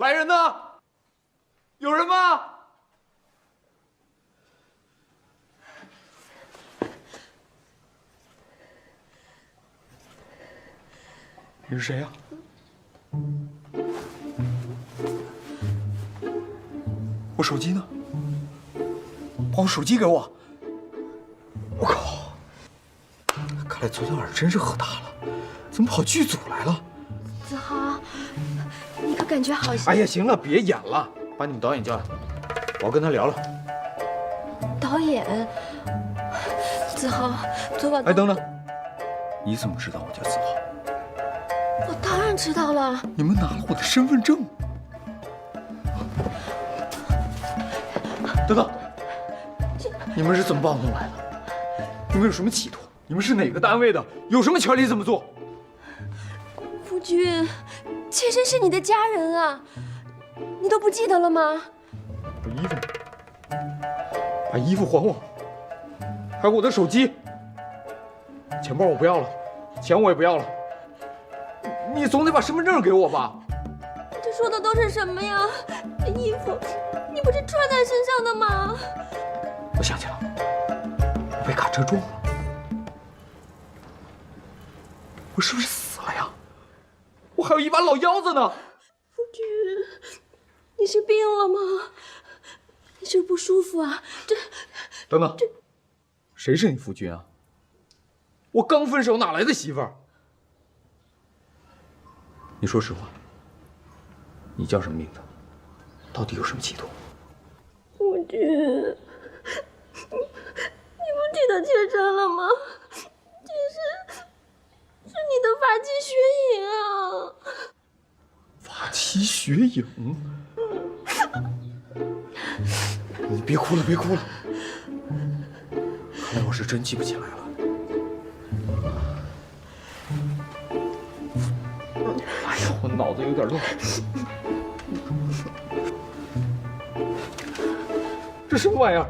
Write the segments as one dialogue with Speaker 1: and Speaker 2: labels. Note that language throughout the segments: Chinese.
Speaker 1: 来人呐！有人吗？你是谁呀？我手机呢？把我手机给我！我靠！看来昨天晚上真是喝大了，怎么跑剧组来了？
Speaker 2: 子豪，你可感觉好些？
Speaker 1: 哎呀，行了，别演了，把你们导演叫来，我要跟他聊聊。
Speaker 2: 导演，子豪，昨晚……
Speaker 1: 哎，等等，你怎么知道我叫子豪？
Speaker 2: 我当然知道了。
Speaker 1: 你们拿了我的身份证。等等，你们是怎么把我弄来的？你们有什么企图？你们是哪个单位的？有什么权利这么做？
Speaker 2: 夫君，妾身是你的家人啊，你都不记得了吗？
Speaker 1: 我衣服呢？把衣服还我，还有我的手机。钱包我不要了，钱我也不要了。你总得把身份证给我吧？
Speaker 2: 这说的都是什么呀？这衣服，你不是穿在身上的吗？
Speaker 1: 我想起来了，我被卡车撞了。我是不是死了呀？我还有一把老腰子呢。
Speaker 2: 夫君，你是病了吗？你是不是不舒服啊？
Speaker 1: 等等，谁是你夫君啊？我刚分手，哪来的媳妇儿？你说实话，你叫什么名字？到底有什么企图？
Speaker 2: 夫君，你不记得妾身了吗？是你的发妻雪影啊！
Speaker 1: 发妻雪影？你别哭了，别哭了。看来我是真记不起来了。哎呀，我脑子有点乱。这什么玩意儿？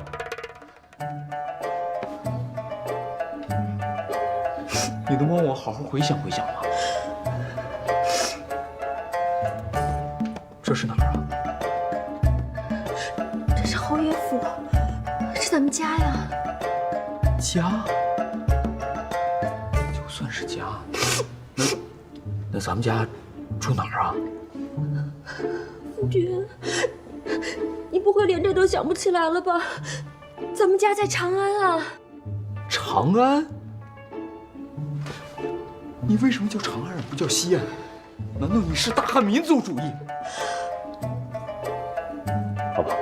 Speaker 1: 你能帮我好好回想回想吗？这是哪儿啊？
Speaker 2: 这是侯爷府，是咱们家呀。
Speaker 1: 家？就算是家，那咱们家住哪儿啊？
Speaker 2: 夫君，你不会连这都想不起来了吧？咱们家在长安啊。
Speaker 1: 长安？你为什么叫长安而不叫西安？难道你是大汉民族主义？好吧，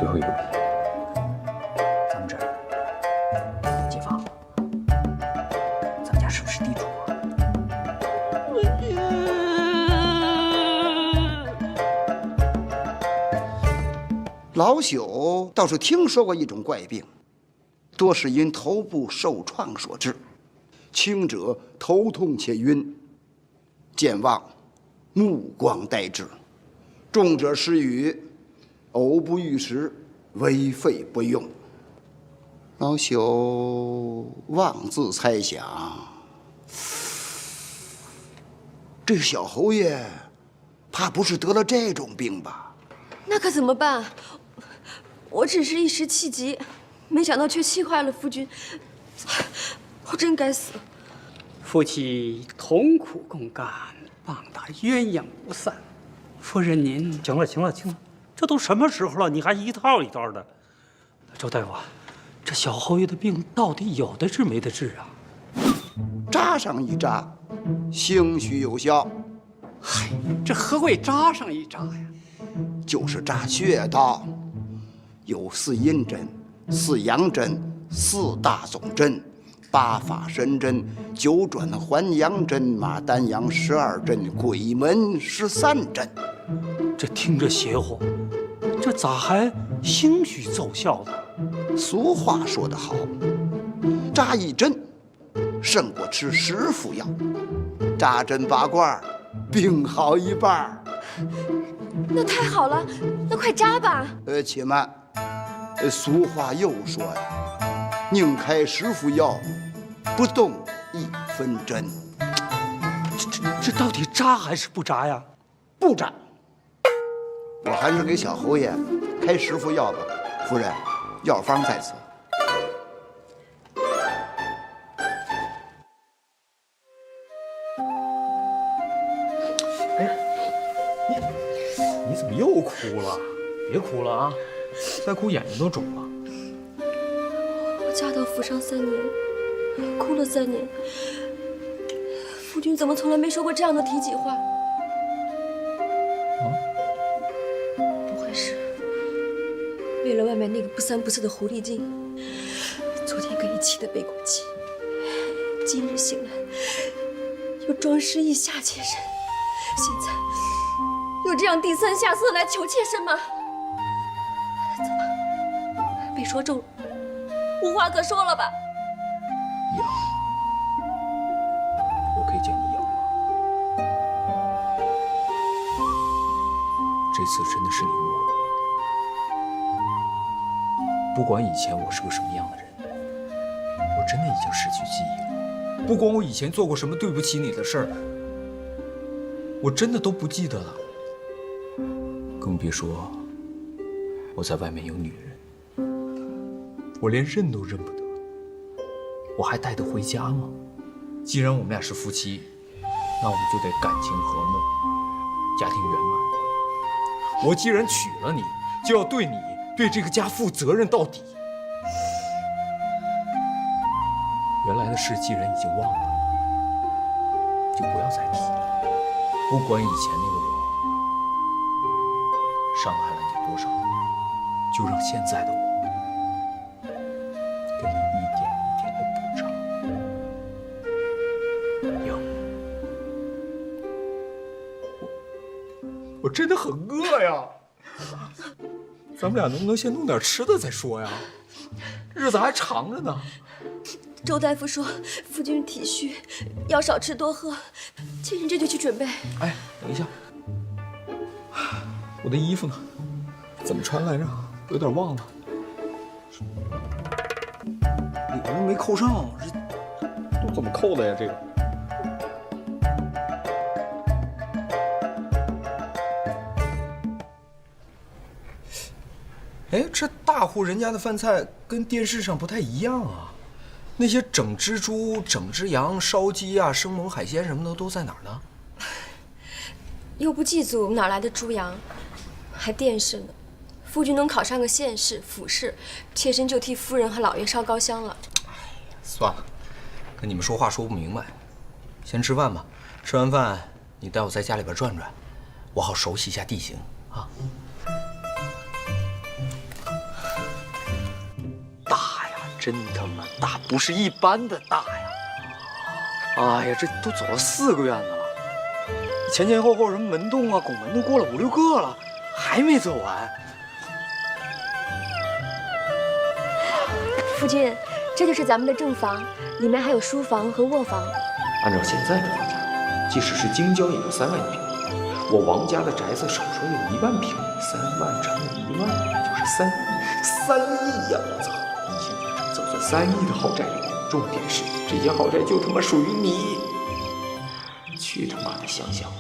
Speaker 1: 最后一个问题，咱们这儿解放了，咱们家是不是地主啊？
Speaker 3: 老朽倒是听说过一种怪病，多是因头部受创所致，轻者头痛且晕，健忘，目光呆滞；重者失语，偶不欲食，为肺不用。老朽妄自猜想，这小侯爷怕不是得了这种病吧？
Speaker 2: 那可怎么办？我只是一时气急，没想到却气坏了夫君。我真该死。
Speaker 4: 夫妻同苦共甘，棒打鸳鸯无散。夫人您
Speaker 5: 行了，这都什么时候了，你还一套一套的。周大夫，这小侯爷的病到底有的治没得治啊？
Speaker 3: 扎上一扎，兴许有效。
Speaker 4: 嗨，这何谓扎上一扎呀？
Speaker 3: 就是扎穴道，有4阴针、4阳针、4大总针、8法神针、9转还阳针、马丹阳12针、鬼门13针。
Speaker 5: 这听着邪乎，这咋还兴许奏效呢？
Speaker 3: 俗话说得好，扎一针胜过吃10副药，扎针拔罐，病好一半。
Speaker 2: 那太好了，那快扎吧。
Speaker 3: 且慢，俗话又说呀，宁开10副药，不动1分针。
Speaker 5: 这到底扎还是不扎呀？
Speaker 3: 不斩。我还是给小侯爷开10副药吧。夫人，药方在此。
Speaker 1: 你怎么又哭了？别哭了啊！再哭眼睛都肿了。
Speaker 2: 我嫁到府上3年，哭了3年，夫君怎么从来没说过这样的体己话？不会是为了外面那个不三不四的狐狸精，昨天可以气得背过气，今日醒来又装失忆下妾身，现在又这样低三下四来求妾身吗？怎么被说中了，无话可说了吧？
Speaker 1: 痒，我可以叫你痒吗？这次真的是你误会我。不管以前我是个什么样的人，我真的已经失去记忆了。不管我以前做过什么对不起你的事儿，我真的都不记得了。更别说我在外面有女人，我连认都认不得，我还带得回家吗？既然我们俩是夫妻，那我们就得感情和睦，家庭圆满。我既然娶了你，就要对你、对这个家负责任到底。原来的事既然已经忘了，就不要再提了。不管以前那个我伤害了你多少，就让现在的我给你一点一点的补偿。娘，我真的很饿呀，咱们俩能不能先弄点吃的再说呀？日子还长着呢。
Speaker 2: 周大夫说夫君体虚，要少吃多喝，妾身这就去准备。
Speaker 1: 哎，等一下，我的衣服呢？怎么穿来着？有点忘了。里边没扣上，这都怎么扣的呀？这个。哎，这大户人家的饭菜跟电视上不太一样啊。那些整只猪、整只羊、烧鸡啊、生猛海鲜什么的都在哪儿呢？
Speaker 2: 又不祭祖，哪来的猪羊？还电视呢？夫君能考上个县士、府士，妾身就替夫人和老爷烧高香了。
Speaker 1: 算了，跟你们说话说不明白，先吃饭吧。吃完饭，你带我在家里边转转，我好熟悉一下地形啊。大呀，真他妈大，不是一般的大呀！哎呀，这都走了4个院子了，前前后后什么门洞啊、拱门都过了5、6个了，还没走完。
Speaker 2: 夫君，这就是咱们的正房，里面还有书房和卧房。
Speaker 1: 按照现在的房价，即使是京郊也要3万一平。我王家的宅子少说有1万平米，3万乘以1万，那就是3亿，3亿呀！我操，一骑绝尘，走在3亿的豪宅里面，重点是这间豪宅就他妈属于你。去他妈的想想，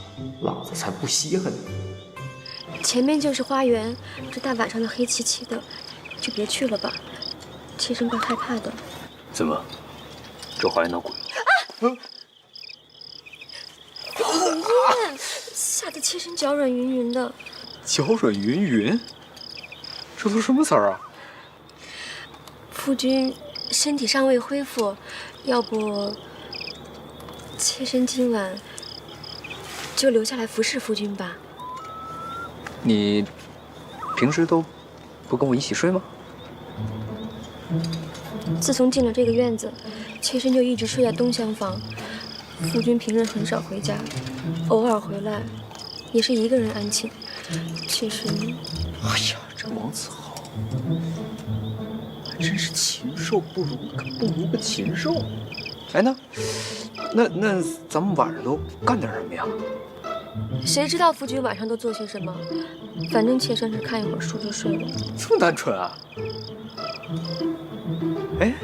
Speaker 1: 老子才不稀罕你。
Speaker 2: 前面就是花园，这大晚上的黑漆漆的，就别去了吧，妾身怪害怕的。
Speaker 1: 怎么，这花园闹鬼了？
Speaker 2: 有烟，吓得妾身脚软云云的。
Speaker 1: 脚软云云，这都什么词儿啊？
Speaker 2: 夫君身体尚未恢复，要不妾身今晚就留下来服侍夫君吧。
Speaker 1: 你平时都不跟我一起睡吗？
Speaker 2: 自从进了这个院子，妾身就一直睡在东厢房。夫君平日很少回家，偶尔回来也是一个人安寝。妾身，
Speaker 1: 哎呀，这王子豪还真是禽兽不如个禽兽。哎，那咱们晚上都干点什么呀？
Speaker 2: 谁知道夫君晚上都做些什么？反正妾身是看一会儿书就睡了。
Speaker 1: 这么单纯啊？哎，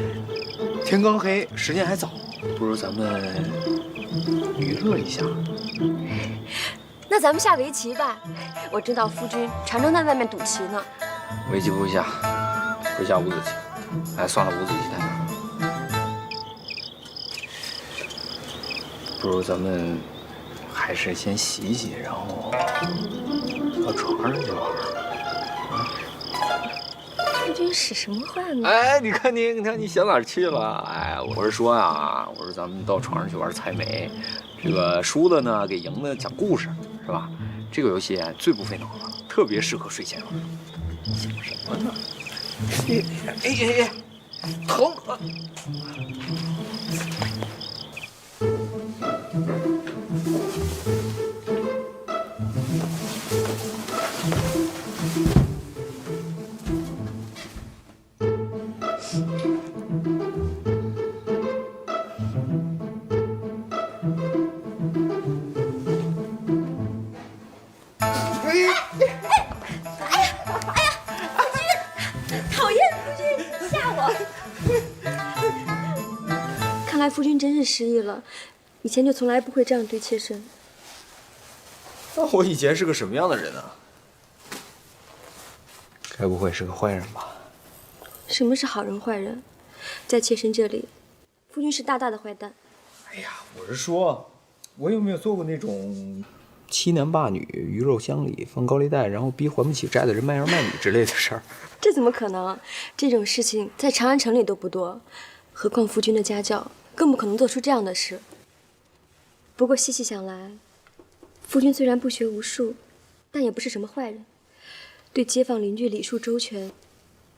Speaker 1: 天刚黑，时间还早，不如咱们娱乐一下。
Speaker 2: 那咱们下围棋吧。我知道夫君常常在外面赌棋呢。
Speaker 1: 围棋不会下，会下五子棋。哎，算了，五子棋太难了。不如咱们还是先洗洗，然后到床上去玩。
Speaker 2: 夫君使什么话呢？
Speaker 1: 哎，你看你想哪儿去了？哎，我是说呀，我说咱们到床上去玩猜谜，这个输的呢给赢的讲故事，是吧？这个游戏最不费脑子，特别适合睡前玩。想什么呢？哎，疼！
Speaker 2: 讨厌，夫君吓我！看来夫君真是失忆了，以前就从来不会这样对妾身。
Speaker 1: 那我以前是个什么样的人啊？该不会是个坏人吧？
Speaker 2: 什么是好人坏人？在妾身这里，夫君是大大的坏蛋。
Speaker 1: 哎呀，我是说，我有没有做过那种欺男霸女、鱼肉乡里、放高利贷，然后逼还不起债的人卖儿卖女之类的事儿？
Speaker 2: 这怎么可能？这种事情在长安城里都不多，何况夫君的家教，更不可能做出这样的事。不过细细想来，夫君虽然不学无术，但也不是什么坏人，对街坊邻居礼数周全，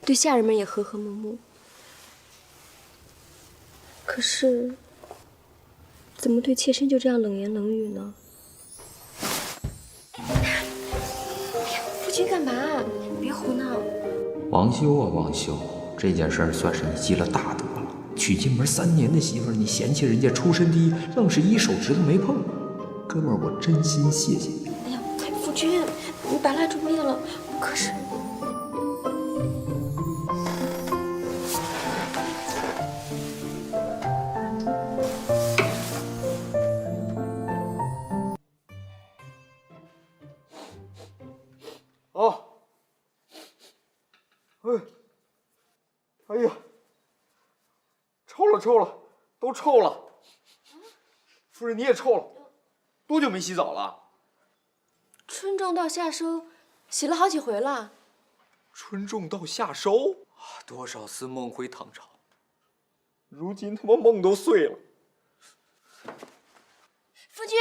Speaker 2: 对下人们也和和睦睦。可是，怎么对妾身就这样冷言冷语呢？夫君干嘛？别胡闹！
Speaker 6: 王修啊，王修，这件事儿算是你积了大德了。娶进门3年的媳妇儿，你嫌弃人家出身低，愣是一手指头没碰。哥们儿，我真心谢谢你。
Speaker 2: 哎呀，夫君，你把蜡烛灭了。可是，
Speaker 1: 哦，哎呀，臭了，都臭了。夫人你也臭了，多久没洗澡了？
Speaker 2: 春种到夏收，洗了好几回了。
Speaker 1: 春种到夏收，多少次梦回唐朝，如今他妈梦都碎了。
Speaker 2: 夫君，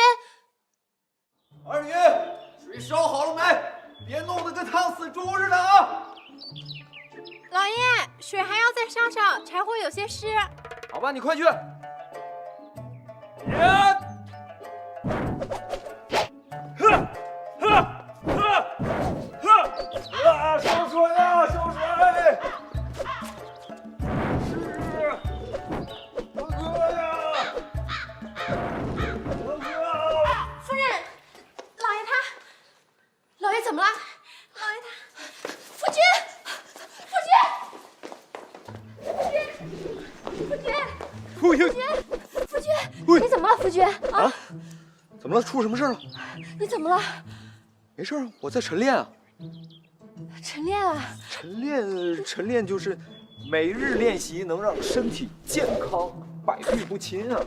Speaker 1: 二女，水烧好了没？别弄得跟烫死猪似的啊！
Speaker 7: 老爷，水还要再烧烧，柴火有些湿。
Speaker 1: 好吧，你快去。收水啊，收水！哥哥呀，哥哥！
Speaker 2: 夫人，老爷他，老爷怎么了？老爷他，夫君，你怎么了，夫君？啊？
Speaker 1: 怎么了？出什么事了？
Speaker 2: 你怎么了？
Speaker 1: 没事啊，我在晨练啊。
Speaker 2: 晨练啊？
Speaker 1: 晨练就是每日练习，能让身体健康，百病不侵啊。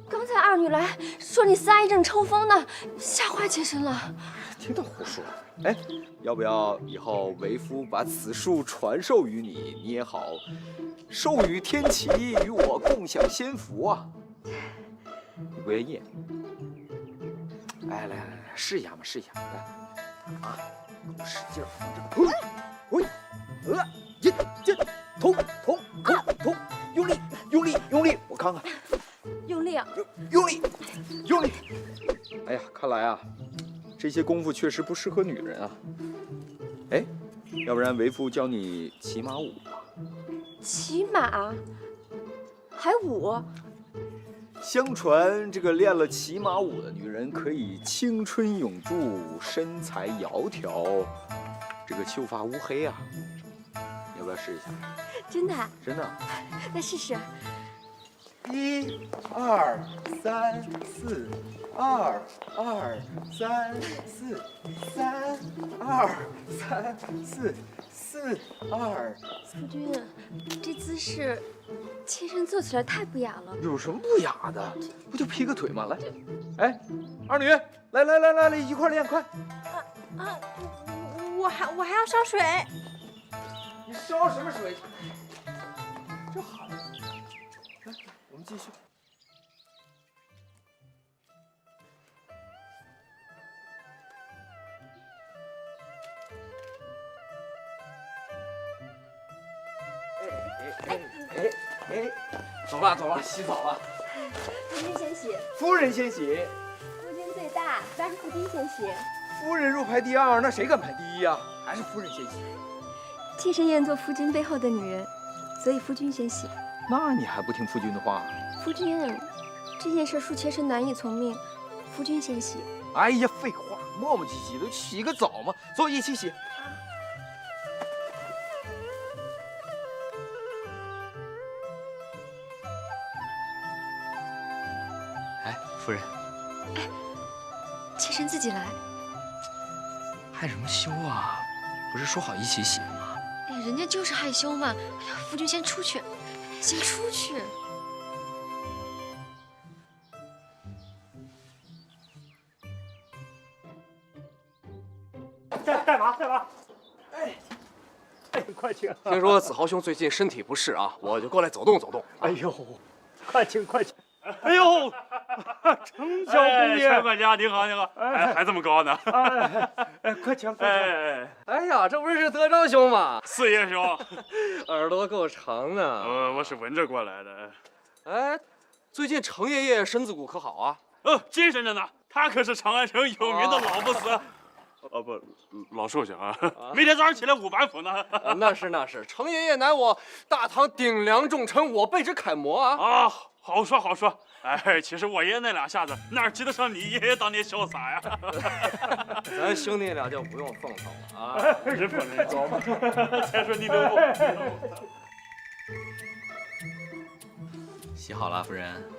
Speaker 2: 刚才二女来说你4阿姨正抽风呢，吓坏妾身了。
Speaker 1: 听他胡说。哎，要不要以后为夫把此术传授于你，你也好授予天齐，与我共享仙福啊？你不愿意？哎，来，试一下嘛，试一下，来，啊，使劲儿，捅，用力，我看看，
Speaker 2: 用力啊！
Speaker 1: 用力。哎呀，看来啊，这些功夫确实不适合女人啊。哎，要不然为夫教你骑马舞吧。
Speaker 2: 骑马？还舞？
Speaker 1: 相传这个练了骑马舞的女人可以青春永驻，身材窈窕，这个秀发乌黑啊。你要不要试一下？
Speaker 2: 真的？
Speaker 1: 真的？
Speaker 2: 那试试。
Speaker 1: 1、2、3、4，2、2、3、4，3、2、3、4，4、2。
Speaker 2: 夫君，这姿势，妾身做起来太不雅了。
Speaker 1: 有什么不雅的？不就劈个腿吗？来，哎，二女，来，一块练，快！
Speaker 7: 我还要烧水。
Speaker 1: 你烧什么水？这好，来，我们继续。走了，洗澡了。
Speaker 2: 夫君先洗，
Speaker 1: 夫人先洗，
Speaker 2: 夫君最大，当然夫君先洗。
Speaker 1: 夫人入排第2，那谁敢排第1呀？还是夫人先洗。
Speaker 2: 妾身愿做夫君背后的女人，所以夫君先洗。
Speaker 1: 那你还不听夫君的话？
Speaker 2: 夫君，这件事恕妾身难以从命，夫君先洗。
Speaker 1: 哎呀，废话，磨磨唧唧的，洗个澡嘛，走，一起洗。
Speaker 6: 哎，夫人，
Speaker 2: 妾身自己来。
Speaker 6: 害什么羞啊？不是说好一起洗吗？
Speaker 2: 哎，人家就是害羞嘛。哎呀，夫君先出去，先出去。
Speaker 5: 干嘛？哎，快请！
Speaker 8: 听说子豪兄最近身体不适啊，我就过来走动走动。
Speaker 5: 哎呦，快请！哎呦，程小公爷，
Speaker 9: 陈管家您好，还这么高呢？
Speaker 5: 快请！
Speaker 8: 哎呀，这不是德昭兄吗？
Speaker 9: 四爷兄，
Speaker 8: 耳朵够长呢。
Speaker 9: 我是闻着过来的。
Speaker 8: 哎，最近程爷爷身子骨可好啊？
Speaker 9: 精神着呢，他可是长安城有名的老不死。不，老寿星啊，每天早上起来5板斧呢。
Speaker 8: 那是，程爷爷乃我大唐顶梁重臣，我辈之楷模啊！
Speaker 9: 好说。哎，其实我爷爷那2下子哪及得上你爷爷当年潇洒呀？
Speaker 8: 咱兄弟俩就不用奉承了啊！
Speaker 9: 人不人高嘛，才说你能不？
Speaker 6: 洗好了，夫人。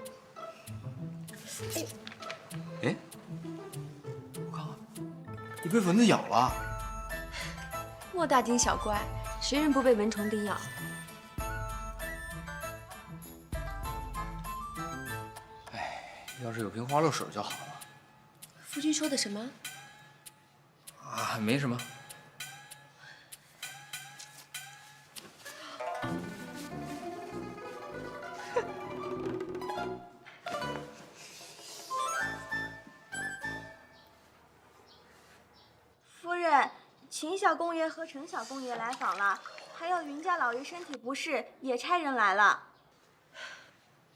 Speaker 6: 哎，我看看，你被蚊子咬了。
Speaker 2: 莫大惊小怪，谁人不被蚊虫叮咬？
Speaker 6: 要是有瓶花露水就好了。
Speaker 2: 夫君说的什么？
Speaker 6: 啊，没什么。
Speaker 10: 夫人，秦小公爷和程小公爷来访了，还有云家老爷身体不适，也差人来了。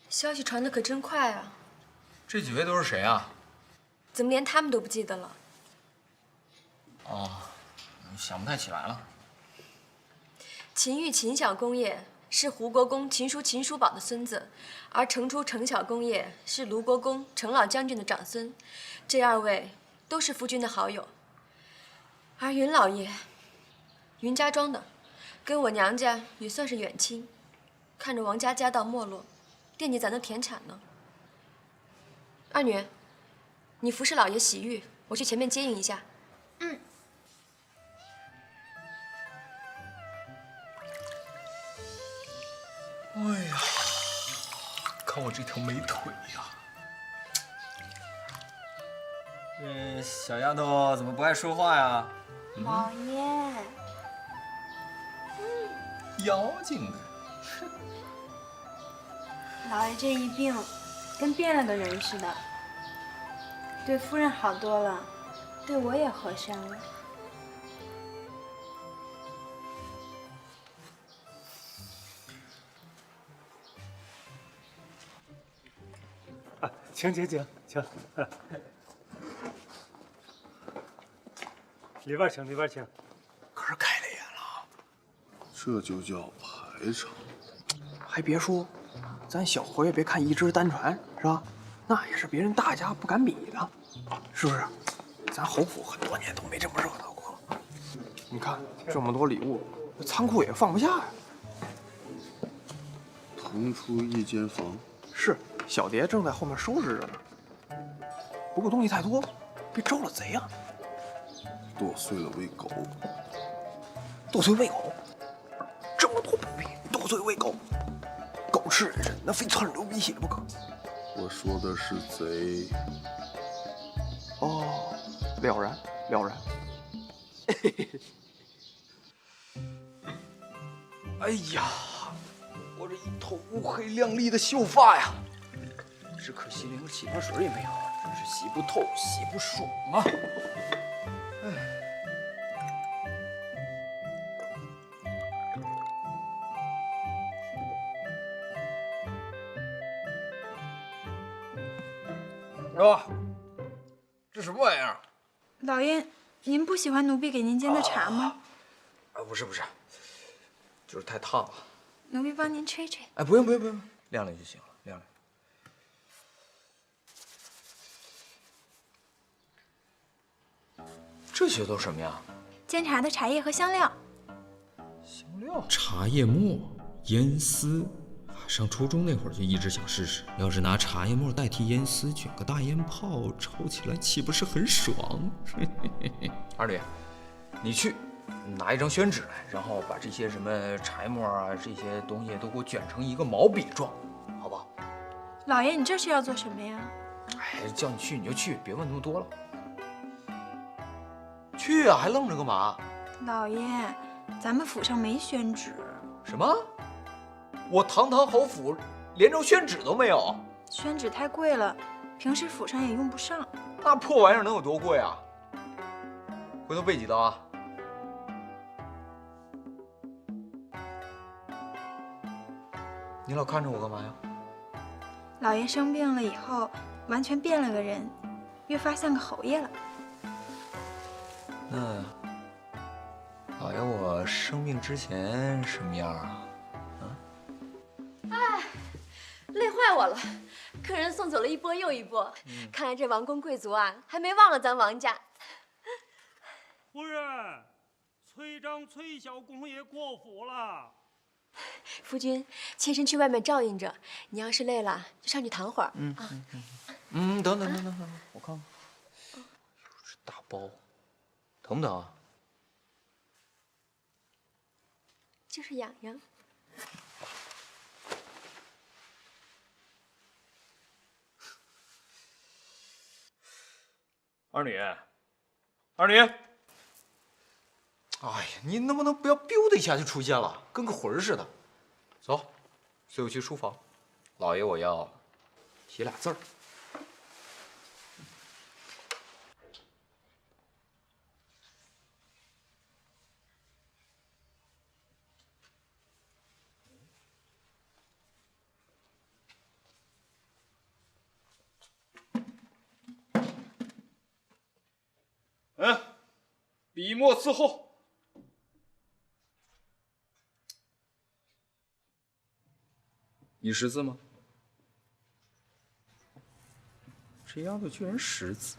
Speaker 2: 消息传的可真快啊！
Speaker 6: 这几位都是谁啊？
Speaker 2: 怎么连他们都不记得了？
Speaker 6: 哦，想不太起来了。
Speaker 2: 秦玉秦小公爷是胡国公秦叔秦叔宝的孙子，而程初程小公爷是卢国公程老将军的长孙，这2位都是夫君的好友。而云老爷，云家庄的，跟我娘家也算是远亲，看着王家家道没落，惦记咱的田产呢。二女，你服侍老爷洗浴，我去前面接应一下。
Speaker 10: 嗯。
Speaker 6: 哎呀，看我这条美腿呀！
Speaker 11: 这小丫头怎么不爱说话呀？
Speaker 10: 老爷，
Speaker 6: 妖精啊！
Speaker 10: 老爷这一病，跟变了个人似的。对夫人好多了，对我也和善了。
Speaker 5: 请，里边请。
Speaker 1: 可是开了眼了，
Speaker 12: 这就叫排场。
Speaker 1: 还别说，咱小侯爷别看一只单传是吧？那也是别人大家不敢比的，是不是？咱侯府很多年都没这么热闹过。你看这么多礼物，仓库也放不下呀。
Speaker 12: 腾出一间房，
Speaker 1: 是，小蝶正在后面收拾着呢。不过东西太多，别招了贼啊！
Speaker 12: 剁碎了喂狗。
Speaker 1: 剁碎喂狗，这么多宝贝，剁碎喂狗，狗吃人参，那非窜着流鼻血不可。
Speaker 12: 我说的是贼。
Speaker 1: 哦，了然了然。哎呀，我这一头乌黑亮丽的秀发呀，只可惜连个洗发水也没有，真是洗不透，洗不爽啊！哟，这什么玩意儿？
Speaker 10: 老爷，您不喜欢奴婢给您煎的茶吗？
Speaker 1: 不是，就是太烫了。
Speaker 10: 奴婢帮您吹吹。
Speaker 1: 哎，不用，晾晾就行了，晾晾。这些都什么呀？
Speaker 10: 煎茶的茶叶和香料。
Speaker 1: 香料？
Speaker 6: 茶叶末、烟丝。上初中那会儿就一直想试试，要是拿茶叶末代替烟丝，卷个大烟泡，抽起来岂不是很爽？
Speaker 1: 二女，你去拿一张宣纸来，然后把这些什么茶叶末啊这些东西都给我卷成一个毛笔状，好不好？
Speaker 10: 老爷，你这是要做什么呀？
Speaker 1: 哎，叫你去你就去，别问那么多了。去啊，还愣着干嘛？
Speaker 10: 老爷，咱们府上没宣纸。
Speaker 1: 什么？我堂堂侯府连张宣纸都没有？
Speaker 10: 宣纸太贵了，平时府上也用不上。
Speaker 1: 那破玩意儿能有多贵啊？回头备几刀啊！你老看着我干嘛呀？
Speaker 10: 老爷生病了以后，完全变了个人，越发像个侯爷了。
Speaker 1: 那老爷我生病之前什么样啊？
Speaker 2: 哎，累坏我了，客人送走了一波又一波，看来这王公贵族啊，还没忘了咱王家。
Speaker 5: 夫人，崔小公爷过府了。
Speaker 2: 夫君，妾身去外面照应着，你要是累了，就上去躺会儿。
Speaker 1: 等，我看看，这大包，疼不疼啊？
Speaker 2: 就是痒痒。
Speaker 1: 二女，哎呀，你能不能不要 biu 的一下就出现了，跟个魂似的？走，随我去书房，老爷我要写俩字儿。笔墨伺候。你识字吗？这丫头居然识字！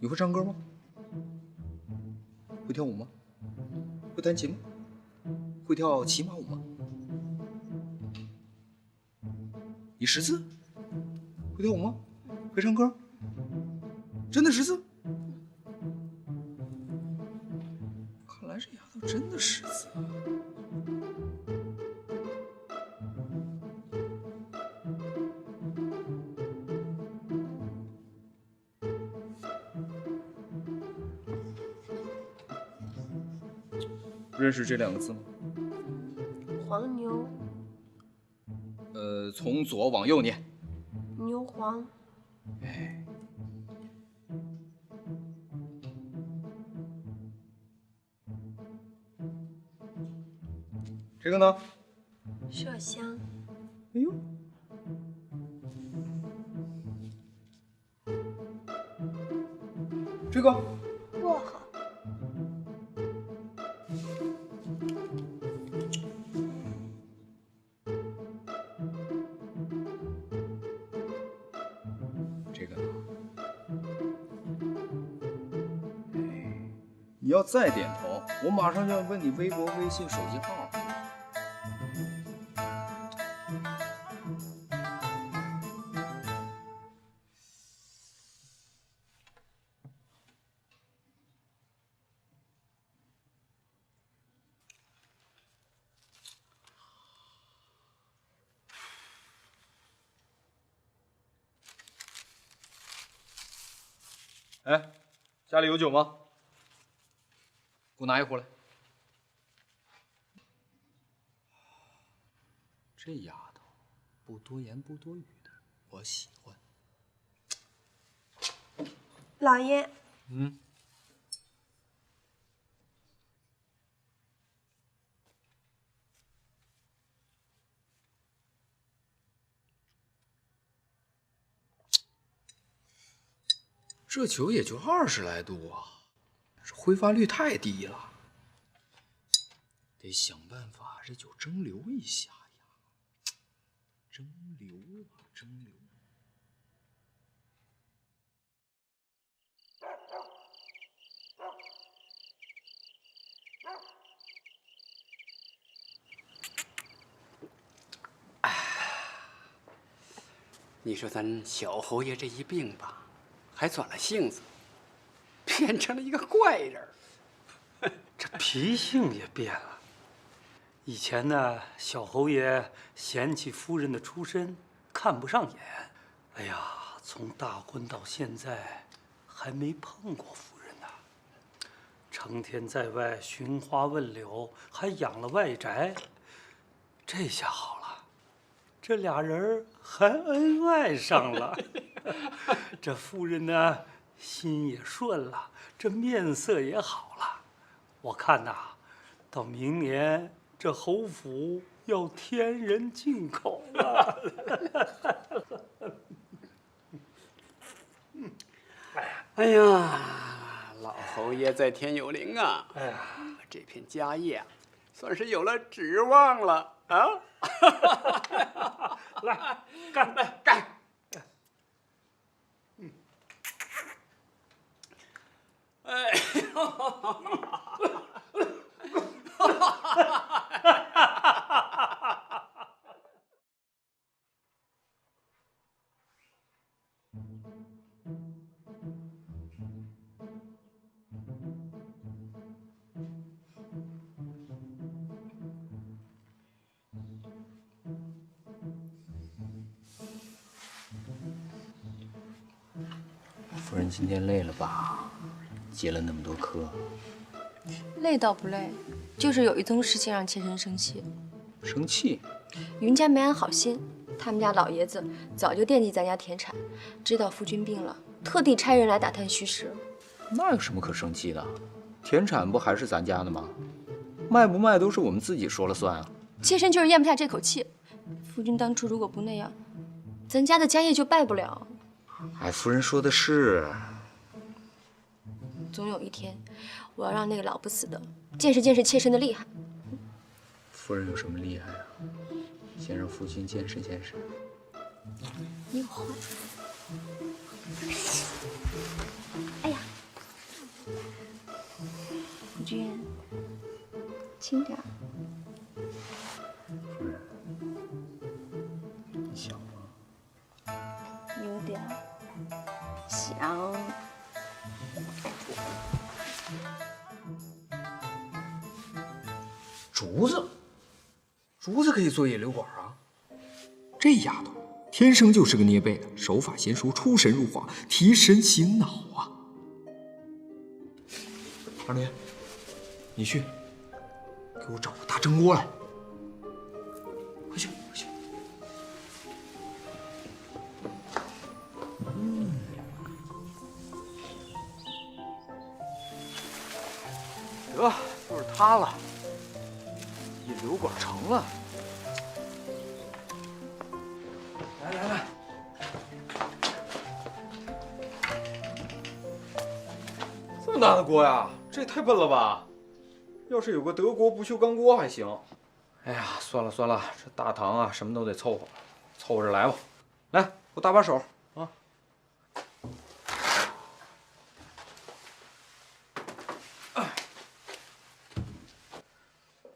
Speaker 1: 你会唱歌吗？会跳舞吗？会弹琴吗？会跳骑马舞吗？你识字？会跳舞吗？会唱歌？真的识字？看来这丫头真的识字啊！认识这两个字吗？
Speaker 2: 黄牛。
Speaker 1: 从左往右念。
Speaker 2: 牛黄。
Speaker 1: 哎。这个呢？
Speaker 2: 麝香。
Speaker 1: 哎呦。这个。
Speaker 2: 薄荷。
Speaker 1: 这个呢？哎，你要再点头，我马上就要问你微博、微信、手机号。哎，家里有酒吗？给我拿一壶来。
Speaker 6: 这丫头不多言不多语的，我喜欢。
Speaker 10: 老爷，
Speaker 1: 嗯。
Speaker 6: 这酒也就20来度啊，这挥发率太低了，得想办法这酒蒸馏一下呀。蒸馏啊，蒸馏。
Speaker 4: 你说咱小侯爷这一病吧，还转了性子，变成了一个怪人。
Speaker 5: 这脾性也变了。以前呢，小侯爷嫌弃夫人的出身，看不上眼。哎呀，从大婚到现在，还没碰过夫人呢。成天在外寻花问柳，还养了外宅。这下好了，这俩人还恩爱上了。这夫人呢，心也顺了，这面色也好了。我看呐，到明年这侯府要添人进口了。
Speaker 4: 哎呀，老侯爷在天有灵啊！哎呀，这片家业啊，算是有了指望了啊！
Speaker 5: 来，干！
Speaker 4: 来干！哎
Speaker 6: 夫人今天累了吧？接了那么多课。
Speaker 2: 累倒不累，就是有一宗事情让妾身生气。
Speaker 6: 生气？
Speaker 2: 云家没安好心，他们家老爷子早就惦记咱家田产，知道夫君病了，特地差人来打探虚实。
Speaker 6: 那有什么可生气的？田产不还是咱家的吗？卖不卖都是我们自己说了算啊。
Speaker 2: 妾身就是咽不下这口气。夫君当初如果不那样，咱家的家业就败不了。
Speaker 6: 哎，夫人说的是。
Speaker 2: 总有一天，我要让那个老不死的见识见识妾身的厉害。
Speaker 6: 夫人有什么厉害啊？先让夫君见识见识。
Speaker 2: 你有话。哎呀，夫君，轻点。
Speaker 6: 夫人，你想吗？
Speaker 2: 有点想。
Speaker 6: 竹子可以做野流管啊！这丫头天生就是个捏背的，手法娴熟，出神入化，提神醒脑啊！二女，你去给我找个大蒸锅来。快去，快去！
Speaker 1: 得，就是它了。引流管成了。来来来，这么大的锅呀，这也太笨了吧！要是有个德国不锈钢锅还行。哎呀，算了算了，这大堂啊，什么都得凑合，凑合着来吧。来，给我搭把手啊！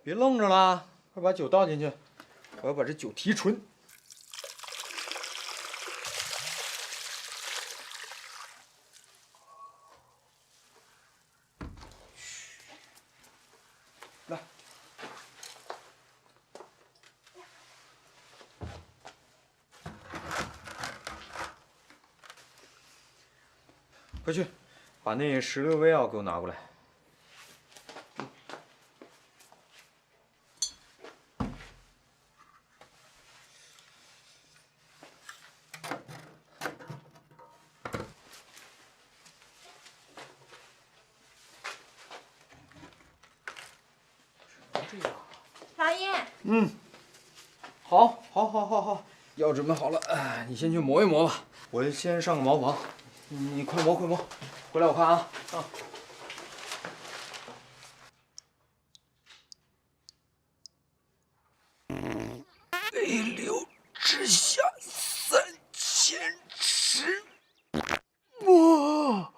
Speaker 1: 别愣着了，快把酒倒进去，我要把这酒提纯。来，快去
Speaker 6: 把那16味药给我拿过来。
Speaker 10: 老爷，
Speaker 6: 好，药准备好了，你先去磨一磨吧，我先上个茅房，你快磨，回来我看啊。泪流直下3000尺，磨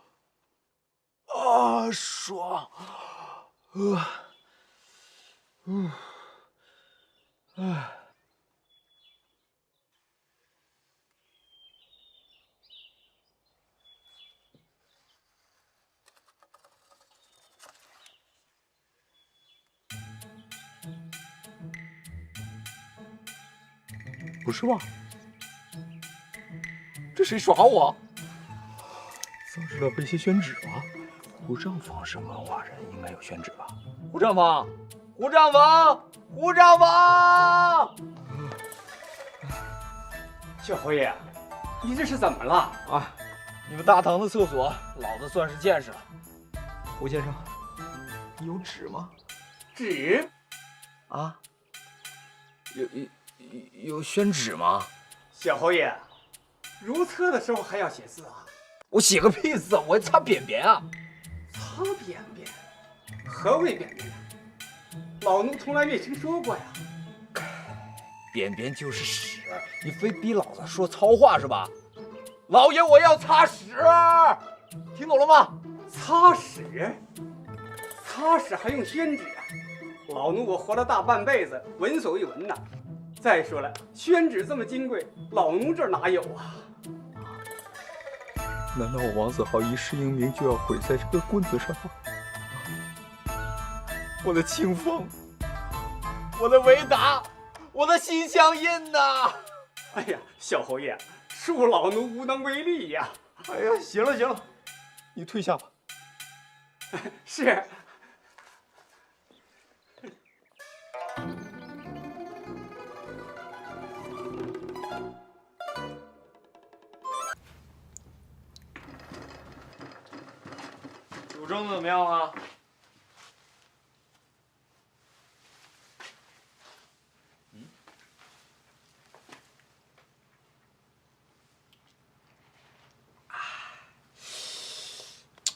Speaker 6: 啊，爽，
Speaker 1: 不是吧？这谁耍我？丧失了被挟宣旨吗？胡丈房是文化人，应该有宣旨吧？胡丈房，
Speaker 4: 小侯爷，你这是怎么了？
Speaker 1: 啊，你们大堂的厕所，老子算是见识了。胡先生，你有纸吗？
Speaker 4: 纸？
Speaker 1: 啊？有宣旨吗？
Speaker 4: 小侯爷，如厕的时候还要写字啊？
Speaker 1: 我写个屁字，我擦便便啊！
Speaker 4: 擦便便？何谓便便？老奴从来没听说过呀。
Speaker 1: 便便就是屎，你非逼老子说糙话是吧？老爷，我要擦屎，听懂了吗？
Speaker 4: 擦屎？擦屎还用宣旨啊？老奴我活了大半辈子，闻所未闻呐。再说了，宣旨这么金贵，老奴这儿哪有啊？
Speaker 1: 难道我王子豪一世英名就要毁在这个棍子上吗？我的清风，我的维达，我的心相印呐！
Speaker 4: 哎呀，小侯爷，恕老奴无能为力呀！
Speaker 1: 哎呀，行了，你退下吧。
Speaker 4: 是。
Speaker 6: 酒蒸的怎么样了？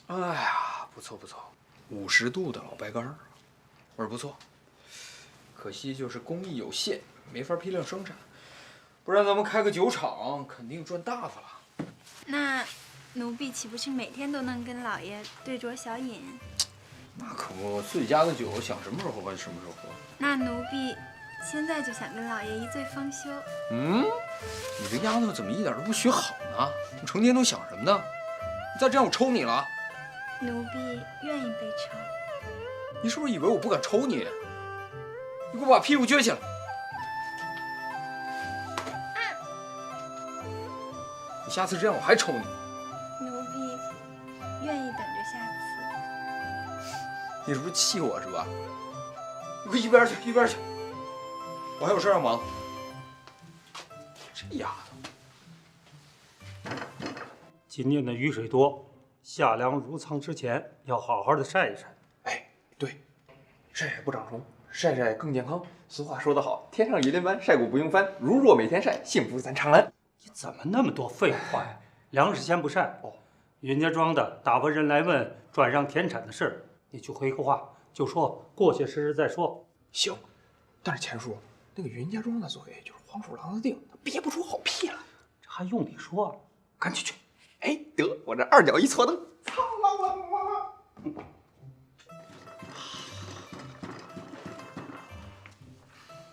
Speaker 6: 哎呀，不错，50度的老白干，味儿不错。可惜就是工艺有限，没法批量生产，不然咱们开个酒厂，肯定赚大发了。
Speaker 10: 那奴婢岂不是每天都能跟老爷对酌小饮？
Speaker 6: 那可不，最佳的酒想什么时候喝就什么时候喝。
Speaker 10: 那奴婢现在就想跟老爷一醉方休。
Speaker 6: 你这丫头怎么一点都不学好呢？你成天都想什么呢？你再这样我抽你了。
Speaker 10: 奴婢愿意被抽。
Speaker 6: 你是不是以为我不敢抽你？你给我把屁股撅起来！你下次这样我还抽你。
Speaker 10: 奴婢愿意等着下次。
Speaker 6: 你是不是气我是吧？你快一边去，我还有事要忙。这丫头，
Speaker 5: 今年的雨水多，夏粮入仓之前要好好的晒一晒。
Speaker 1: 哎，对，晒晒不长虫，晒晒更健康。俗话说得好，天上一连班，晒谷不用翻。如若每天晒，幸福咱长安。
Speaker 5: 你怎么那么多废话呀？粮食先不晒。云家庄的大部分人来问转让田产的事，你就回个话，就说过些时日再说。
Speaker 1: 行，但是钱叔，那个云家庄的嘴就是黄鼠狼的腚，他憋不出好屁来。
Speaker 5: 这还用你说？
Speaker 1: 赶紧去！哎，得，我这2脚一搓蹬，操老王！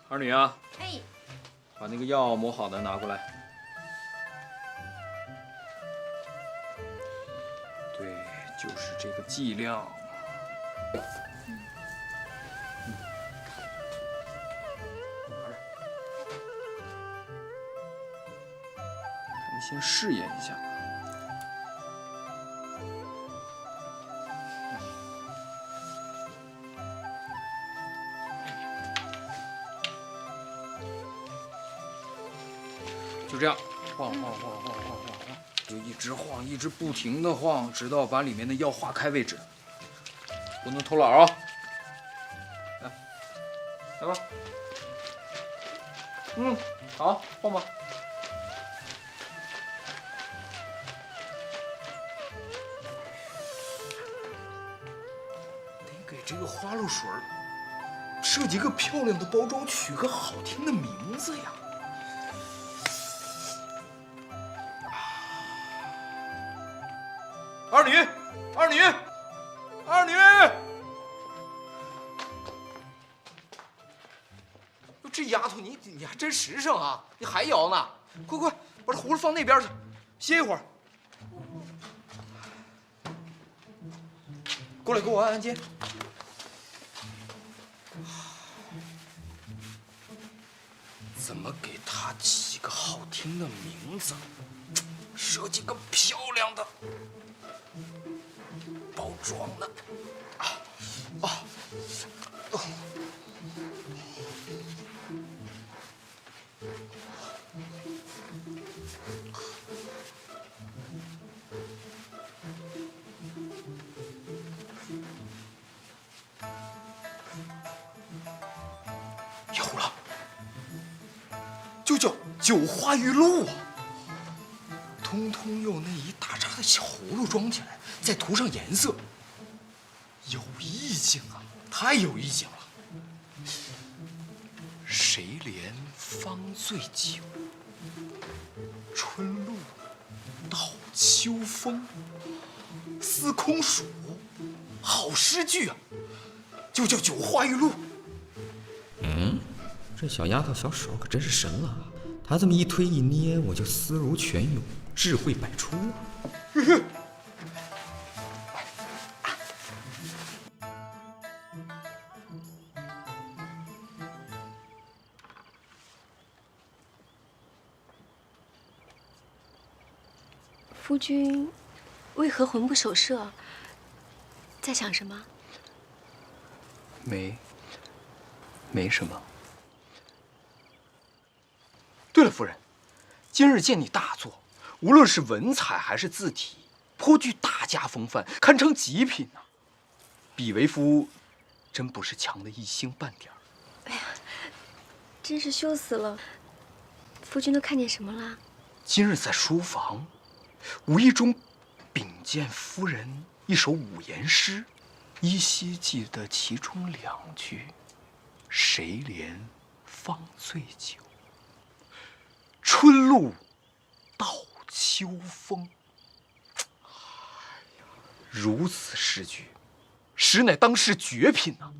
Speaker 6: 二女啊，
Speaker 10: 哎，
Speaker 6: 把那个药磨好的拿过来。对，就是这个剂量。咱们先试验一下。就这样晃，就一直晃，一直不停的晃，直到把里面的药化开为止，不能偷懒啊！来吧，好，晃吧。得给这个花露水设计个漂亮的包装，取个好听的名字呀。二女，这丫头你还真实诚啊！你还摇呢？快，把这葫芦放那边去，歇一会儿。过来给我按肩。怎么给她起个好听的名字？设计个漂亮的包装呢？有了，就叫九花玉露啊！通通用那一大扎的小葫芦装起来，再涂上颜色，有意境啊！太有意境了。谁怜芳醉酒，春露到秋风，司空曙，好诗句啊！就叫九花玉露。这小丫头小手可真是神了，她这么一推一捏，我就思如泉涌，智慧百出啊！
Speaker 2: 夫君为何魂不守舍？在想什么？
Speaker 6: 没什么。对了，夫人，今日见你大作，无论是文采还是字体，颇具大家风范，堪称极品呐。比为夫真不是强的一星半点儿。
Speaker 2: 哎呀，真是羞死了！夫君都看见什么了？
Speaker 6: 今日在书房，无意中禀见夫人一首五言诗，依稀记得其中2句：“谁怜芳醉酒，春露到秋风。”如此诗句，实乃当世绝品呐！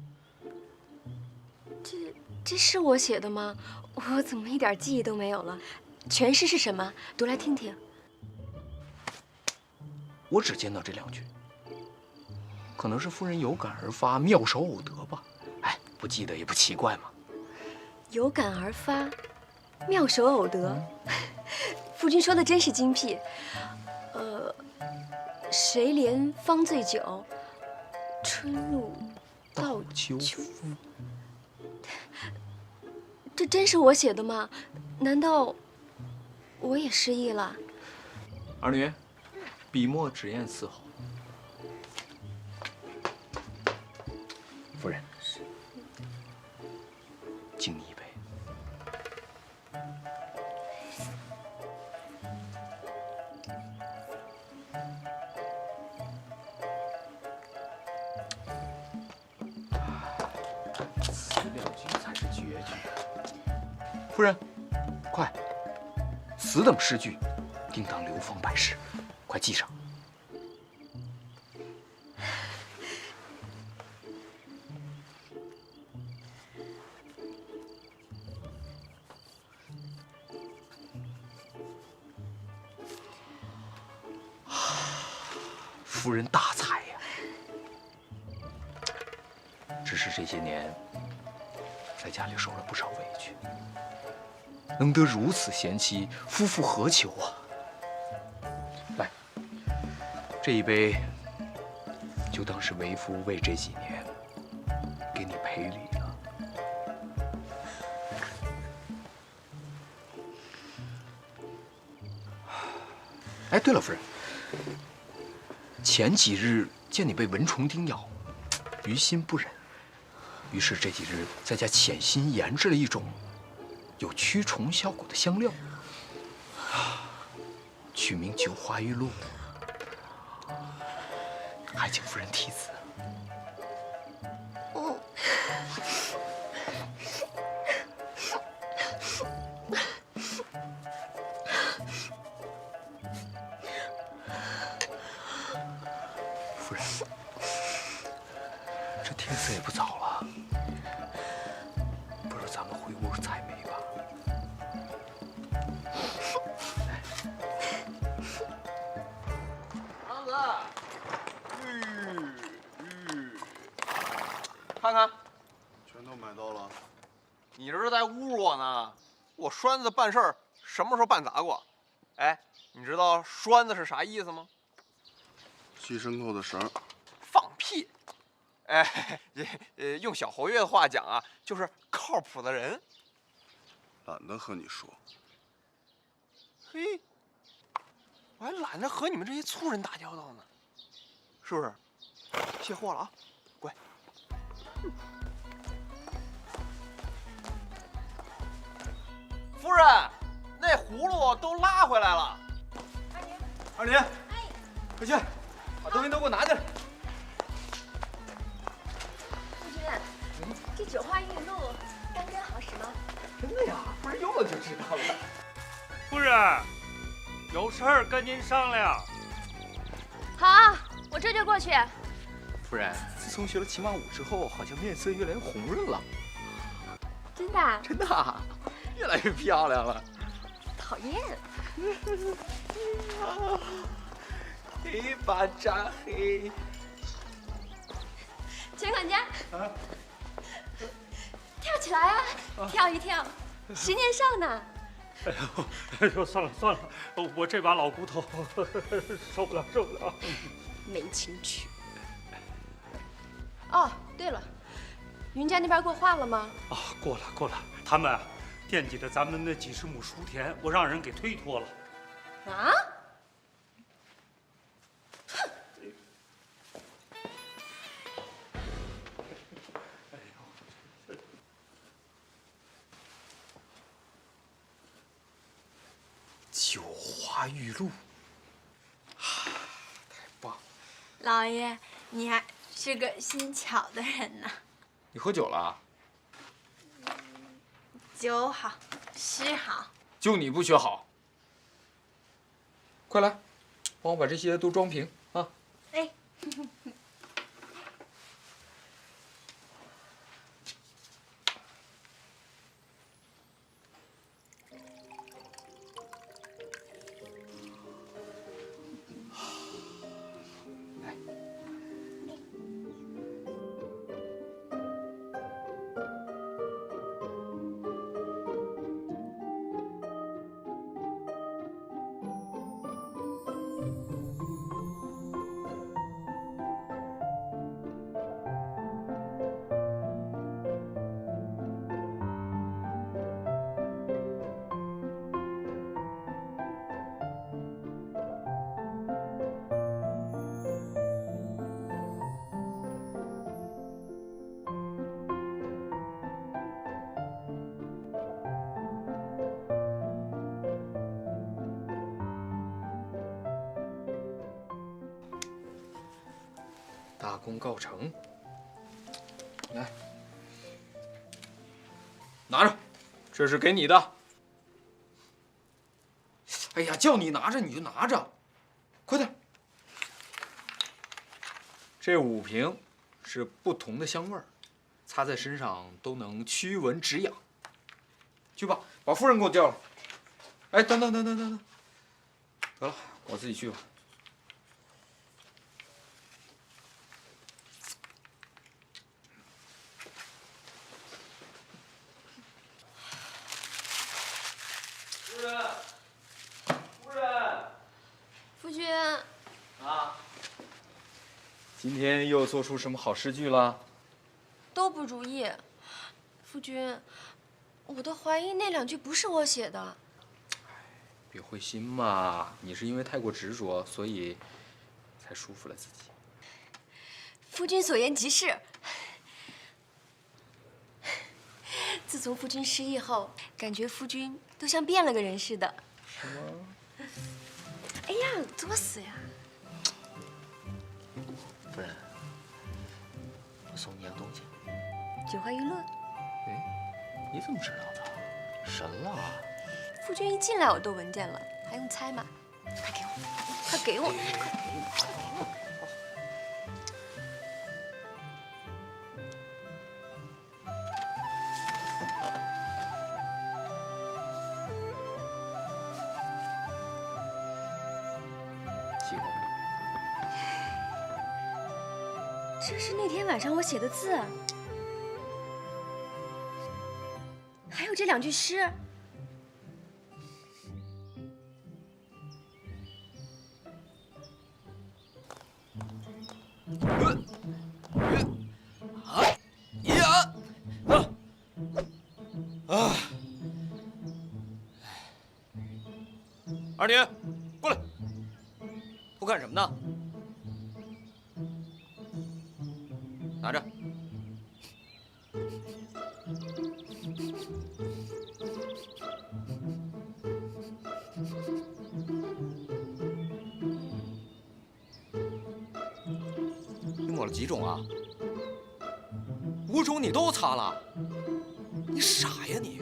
Speaker 2: 这是我写的吗？我怎么一点记忆都没有了？全诗是什么？读来听听。
Speaker 6: 我只见到这2句，可能是夫人有感而发，妙手偶得吧。哎，不记得也不奇怪嘛。
Speaker 2: 有感而发，妙手偶得。夫君说的真是精辟。谁怜芳醉酒，春露到秋风。这真是我写的吗？难道我也失忆了？
Speaker 6: 二女，笔墨纸砚伺候。夫人，敬你一杯。此2句才是绝句。夫人，快，此等诗句，定当流芳百世，快记上。夫人大才呀！只是这些年在家里受了不少委屈，能得如此贤妻，夫复何求啊！来，这一杯就当是为夫为这几年给你赔礼了。哎，对了，夫人，前几日见你被蚊虫叮咬，于心不忍，于是这几日在家潜心研制了一种有驱虫效果的香料，取名九花玉露，还请夫人题词。夫人，这天色也不早了，不如咱们回屋采梅吧。
Speaker 8: 娘子，看看，
Speaker 12: 全都买到了。
Speaker 8: 你这是在侮辱我呢？我栓子办事儿什么时候办砸过？哎，你知道栓子是啥意思吗？
Speaker 12: 系牲口的绳。
Speaker 8: 放屁！哎，用小侯爷的话讲啊，就是靠谱的人。
Speaker 12: 懒得和你说。
Speaker 8: 嘿，我还懒得和你们这些粗人打交道呢，是不是？卸货了啊，乖。夫人，那葫芦都拉回来了。
Speaker 1: 二妮，快去，把东西都给我拿进来。
Speaker 2: 夫君，这九花玉露干根好使吗？
Speaker 1: 真的呀，夫人用了就知道了。
Speaker 5: 夫人，有事儿跟您商量。
Speaker 2: 好，我这就过去。
Speaker 6: 夫人，自从学了骑马舞之后，好像面色越来越红润了。
Speaker 2: 真的啊？
Speaker 6: 真的啊，越来越漂亮了。
Speaker 2: 讨厌。
Speaker 6: 黑把扎黑。
Speaker 2: 钱管家，跳起来啊！跳一跳，10年少呢。
Speaker 5: 哎呦，算了算了，我这把老骨头受不了受不了。
Speaker 2: 没情趣。哦，对了，云家那边过话了吗？
Speaker 5: 啊，过了过了，他们惦记着咱们那几十亩熟田，我让人给推脱了。
Speaker 2: 啊？
Speaker 6: 九花玉露，太棒了！
Speaker 10: 老爷，你还是个心巧的人呢。
Speaker 6: 你喝酒了？
Speaker 10: 酒好，诗好。
Speaker 6: 就你不学好。快来，帮我把这些都装瓶啊！
Speaker 10: 哎。
Speaker 6: 大功告成，来，拿着，这是给你的。哎呀，叫你拿着你就拿着，快点。这5瓶是不同的香味儿，擦在身上都能驱蚊止痒。去吧，把夫人给我叫来。哎，等，得了，我自己去吧。
Speaker 2: 夫君，
Speaker 6: 啊，今天又做出什么好诗句了？
Speaker 2: 都不如意。夫君，我都怀疑那2句不是我写的。
Speaker 6: 别灰心嘛，你是因为太过执着，所以才束缚了自己。
Speaker 2: 夫君所言极是。自从夫君失忆后，感觉夫君都像变了个人似的。
Speaker 6: 是吗？
Speaker 2: 哎呀，作死呀！
Speaker 11: 夫人，我送你样东西。
Speaker 2: 九花玉露。
Speaker 11: 哎，你怎么知道的？神了！
Speaker 2: 夫君一进来我都闻见了，还用猜吗？快给我，快给我，快给我，快给我！
Speaker 6: 喜欢吗？
Speaker 2: 这是那天晚上我写的字，还有这2句诗。
Speaker 11: 二女，过来，不干什么呢？拿着。你抹了几种啊？5种你都擦了？你傻呀你！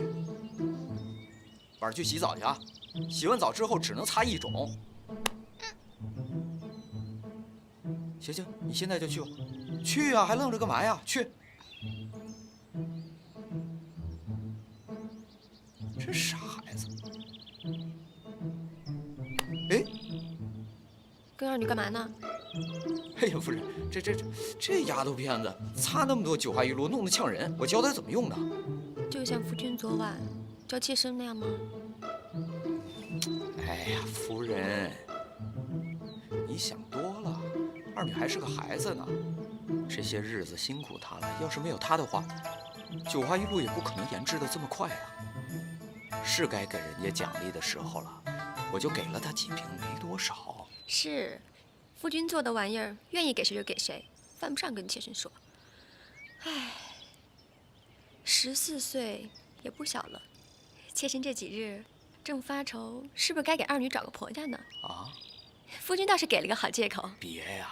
Speaker 11: 晚上去洗澡去啊！洗完澡之后只能擦1种。行行，你现在就去吧。去呀，还愣着干嘛呀？去！真傻孩子。哎，
Speaker 2: 跟二女干嘛呢？
Speaker 11: 哎呀，夫人，这丫头片子擦那么多九花玉露，弄得呛人。我教她怎么用的。
Speaker 2: 就像夫君昨晚教妾身那样吗？
Speaker 11: 哎呀，夫人，你想多了。二女还是个孩子呢，这些日子辛苦她了。要是没有她的话，九花玉露也不可能研制的这么快啊。是该给人家奖励的时候了，我就给了她几瓶，没多少。
Speaker 2: 是，夫君做的玩意儿，愿意给谁就给谁，犯不上跟妾身说。唉，14岁也不小了，妾身这几日正发愁，是不是该给二女找个婆家呢？
Speaker 11: 啊？
Speaker 2: 夫君倒是给了个好借口。
Speaker 11: 别呀，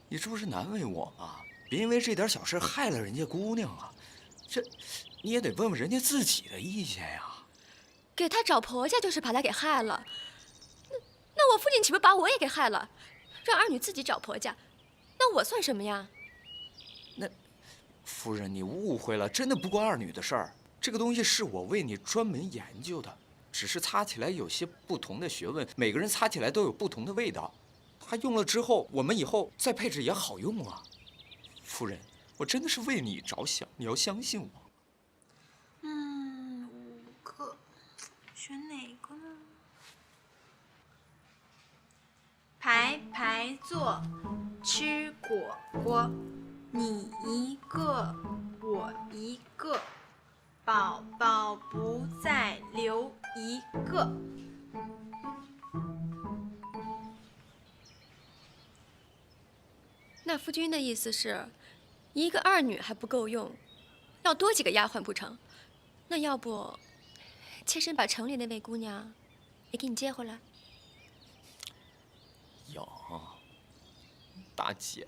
Speaker 11: 你这不是难为我吗？别因为这点小事害了人家姑娘啊！这你也得问问人家自己的意见呀。
Speaker 2: 给她找婆家就是把她给害了，那我父亲岂不把我也给害了？让二女自己找婆家，那我算什么呀？
Speaker 11: 那夫人，你误会了，真的不关二女的事儿。这个东西是我为你专门研究的，只是擦起来有些不同的学问，每个人擦起来都有不同的味道。它用了之后，我们以后再配置也好用啊。夫人，我真的是为你着想，你要相信我。
Speaker 10: 5个，选哪个呢？排排坐，吃果果，你一个，我一个，宝宝不再留一个。
Speaker 2: 那夫君的意思是，一个二女还不够用，要多几个丫鬟不成？那要不，妾身把城里那位姑娘也给你接回来。
Speaker 11: 哟，大姐，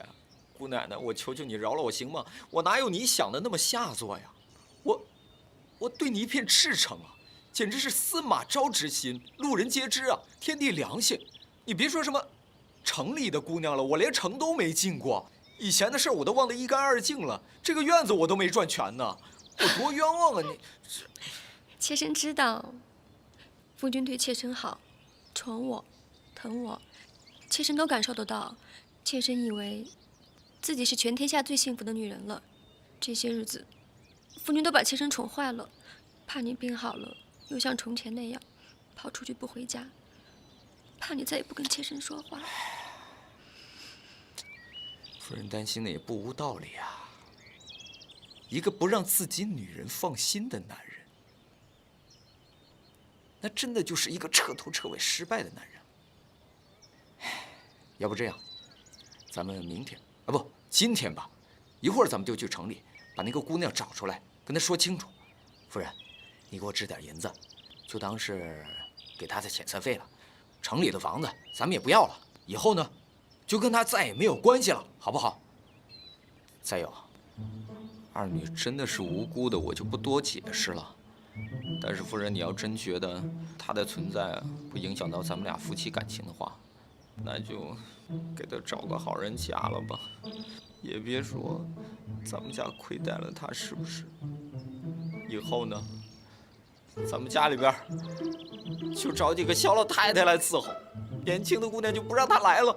Speaker 11: 姑奶奶，我求求你饶了我行吗？我哪有你想的那么下作呀？我对你一片赤诚啊，简直是司马昭之心，路人皆知啊，天地良心。你别说什么城里的姑娘了，我连城都没进过，以前的事我都忘得一干二净了。这个院子我都没转全呢，我多冤枉啊你！
Speaker 2: 妾身知道，夫君对妾身好，宠我，疼我。 妾身都感受得到，妾身以为自己是全天下最幸福的女人了。这些日子，夫君都把妾身宠坏了，怕你病好了又像从前那样跑出去不回家，怕你再也不跟妾身说话。
Speaker 11: 夫人担心的也不无道理啊。一个不让自己女人放心的男人，那真的就是一个彻头彻尾失败的男人。要不这样，咱们明天啊，不，今天吧，一会儿咱们就去城里把那个姑娘找出来，跟她说清楚。夫人，你给我支点银子，就当是给她的遣散费了。城里的房子咱们也不要了，以后呢，就跟她再也没有关系了，好不好？再有，二女真的是无辜的，我就不多解释了。但是夫人，你要真觉得她的存在不影响到咱们俩夫妻感情的话，那就给她找个好人家了吧，也别说咱们家亏待了她，是不是？以后呢，咱们家里边就找几个小老太太来伺候，年轻的姑娘就不让她来了。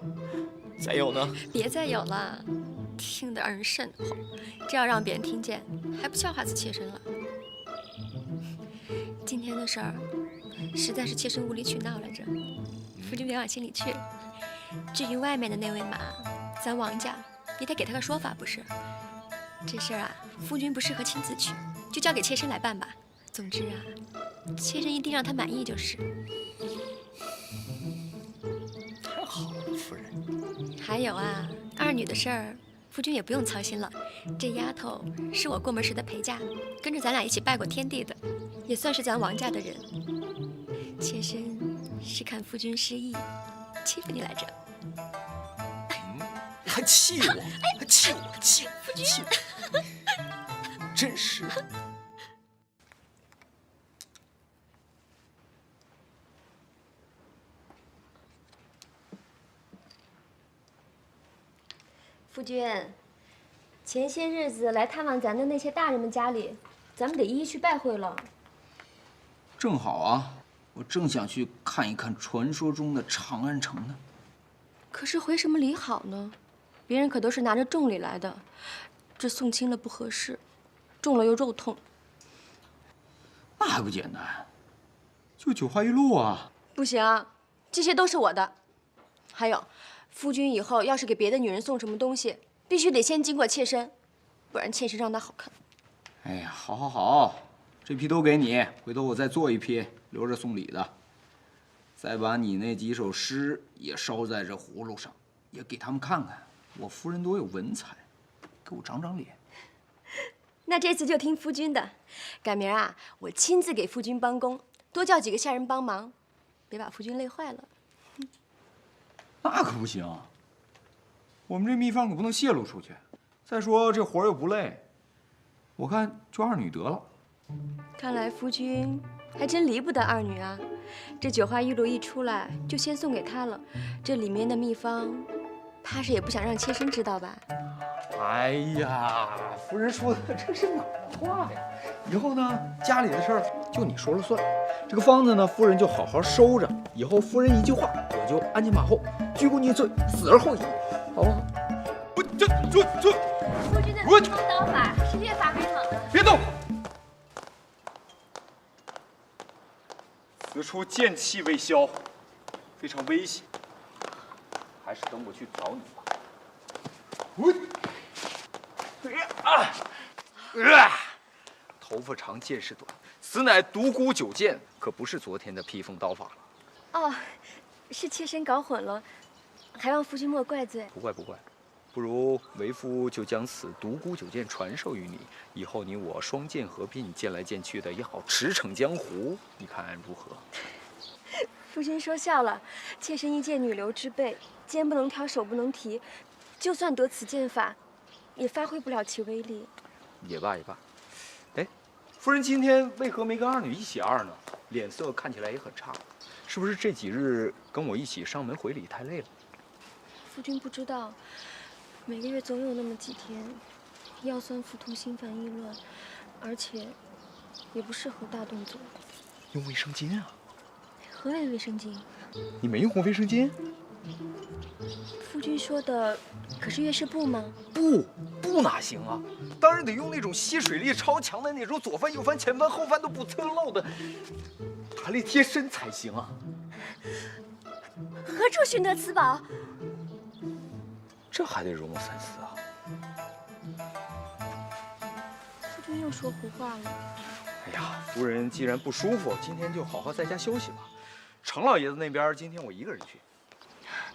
Speaker 11: 再有呢，
Speaker 2: 别再有了，听得让人瘆得慌。这要让别人听见，还不笑话死妾身了？今天的事儿，实在是妾身无理取闹来着，夫君别往心里去。至于外面的那位马，咱王家也得给他个说法，不是？这事儿啊，夫君不适合亲自去，就交给妾身来办吧。总之啊，妾身一定让他满意就是。
Speaker 11: 太好了，夫人。
Speaker 2: 还有啊，二女的事儿，夫君也不用操心了。这丫头是我过门时的陪嫁，跟着咱俩一起拜过天地的，也算是咱王家的人。妾身是看夫君失意，欺负你来着。
Speaker 11: 还气我，还气我，气我，真是。
Speaker 2: 夫君，前些日子来探望咱的那些大人们家里，咱们得一一去拜会了。
Speaker 6: 正好啊，我正想去看一看传说中的长安城呢。
Speaker 2: 可是回什么礼好呢？别人可都是拿着重礼来的，这送轻了不合适，重了又肉痛。
Speaker 6: 那还不简单，就九花玉露啊！
Speaker 2: 不行，这些都是我的。还有，夫君以后要是给别的女人送什么东西，必须得先经过妾身，不然妾身让她好看。
Speaker 6: 哎呀，好，好，好，这批都给你，回头我再做一批，留着送礼的。再把你那几首诗也烧在这葫芦上，也给他们看看，我夫人多有文采，给我长长脸。
Speaker 2: 那这次就听夫君的，改明儿啊，我亲自给夫君帮工，多叫几个下人帮忙，别把夫君累坏了。
Speaker 6: 那可不行，我们这秘方可不能泄露出去。再说这活又不累，我看就二女得了。
Speaker 2: 看来夫君还真离不得二女啊！这九花玉露一出来，就先送给她了。这里面的秘方，怕是也不想让妾身知道吧？
Speaker 6: 哎呀，夫人说的这是哪儿的话呀？以后呢，家里的事儿就你说了算。这个方子呢，夫人就好好收着。以后夫人一句话，我就鞍前马后，鞠躬尽瘁，死而后已，好不好？
Speaker 2: 夫君的秘方刀法是越发还好的。
Speaker 1: 别动！此处剑气未消，非常危险，还是等我去找你吧。头发长，见识短，此乃独孤九剑，可不是昨天的披风刀法了。
Speaker 2: 哦，是妾身搞混了，还望夫君莫怪罪。
Speaker 1: 不怪不怪，不如为夫就将此独孤九剑传授于你，以后你我双剑合并，剑来剑去的也好驰骋江湖，你看如何？
Speaker 2: 夫君说笑了，妾身一介女流之辈，肩不能挑，手不能提，就算得此剑法，也发挥不了其威力。
Speaker 1: 也罢也罢。哎，夫人今天为何没跟二女一起二呢？脸色看起来也很差，是不是这几日跟我一起上门回礼太累了？
Speaker 2: 夫君不知道，每个月总有那么几天，腰酸腹痛、心烦意乱，而且也不适合大动作。
Speaker 1: 用卫生巾啊？
Speaker 2: 何谓卫生巾？
Speaker 1: 你没用过卫生巾？
Speaker 2: 夫君说的可是月事布吗？
Speaker 1: 不哪行啊！当然得用那种吸水力超强的那种，左翻右翻前翻后翻都不侧漏的，弹力贴身才行啊！
Speaker 2: 何处寻得此宝？
Speaker 1: 这还得容我三思啊！
Speaker 2: 夫君又说胡话了。
Speaker 6: 哎呀，夫人既然不舒服，今天就好好在家休息吧。程老爷子那边，今天我一个人去。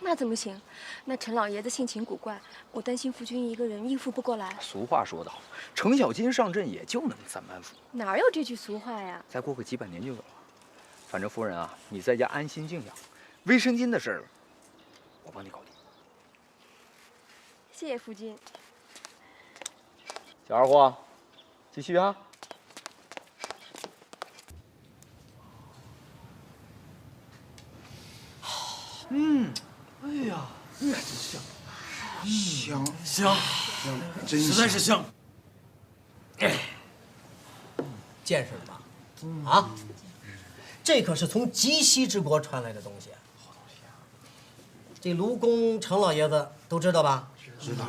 Speaker 2: 那怎么行？那陈老爷子性情古怪，我担心夫君一个人应付不过来。
Speaker 6: 俗话说得好，程小金上阵也就那么3板斧，
Speaker 2: 哪有这句俗话呀？
Speaker 6: 再过个几百年就有了。反正夫人啊，你在家安心静养，卫生巾的事儿，我帮你搞定。
Speaker 2: 谢谢夫君。
Speaker 6: 小二货，继续啊。
Speaker 13: 哎呀，真香，
Speaker 3: 香
Speaker 13: 香，
Speaker 3: 真
Speaker 13: 实在是香。
Speaker 14: 见识了吧？啊，这可是从极西之国传来的东西。这卢公程老爷子都知道吧？
Speaker 3: 知道。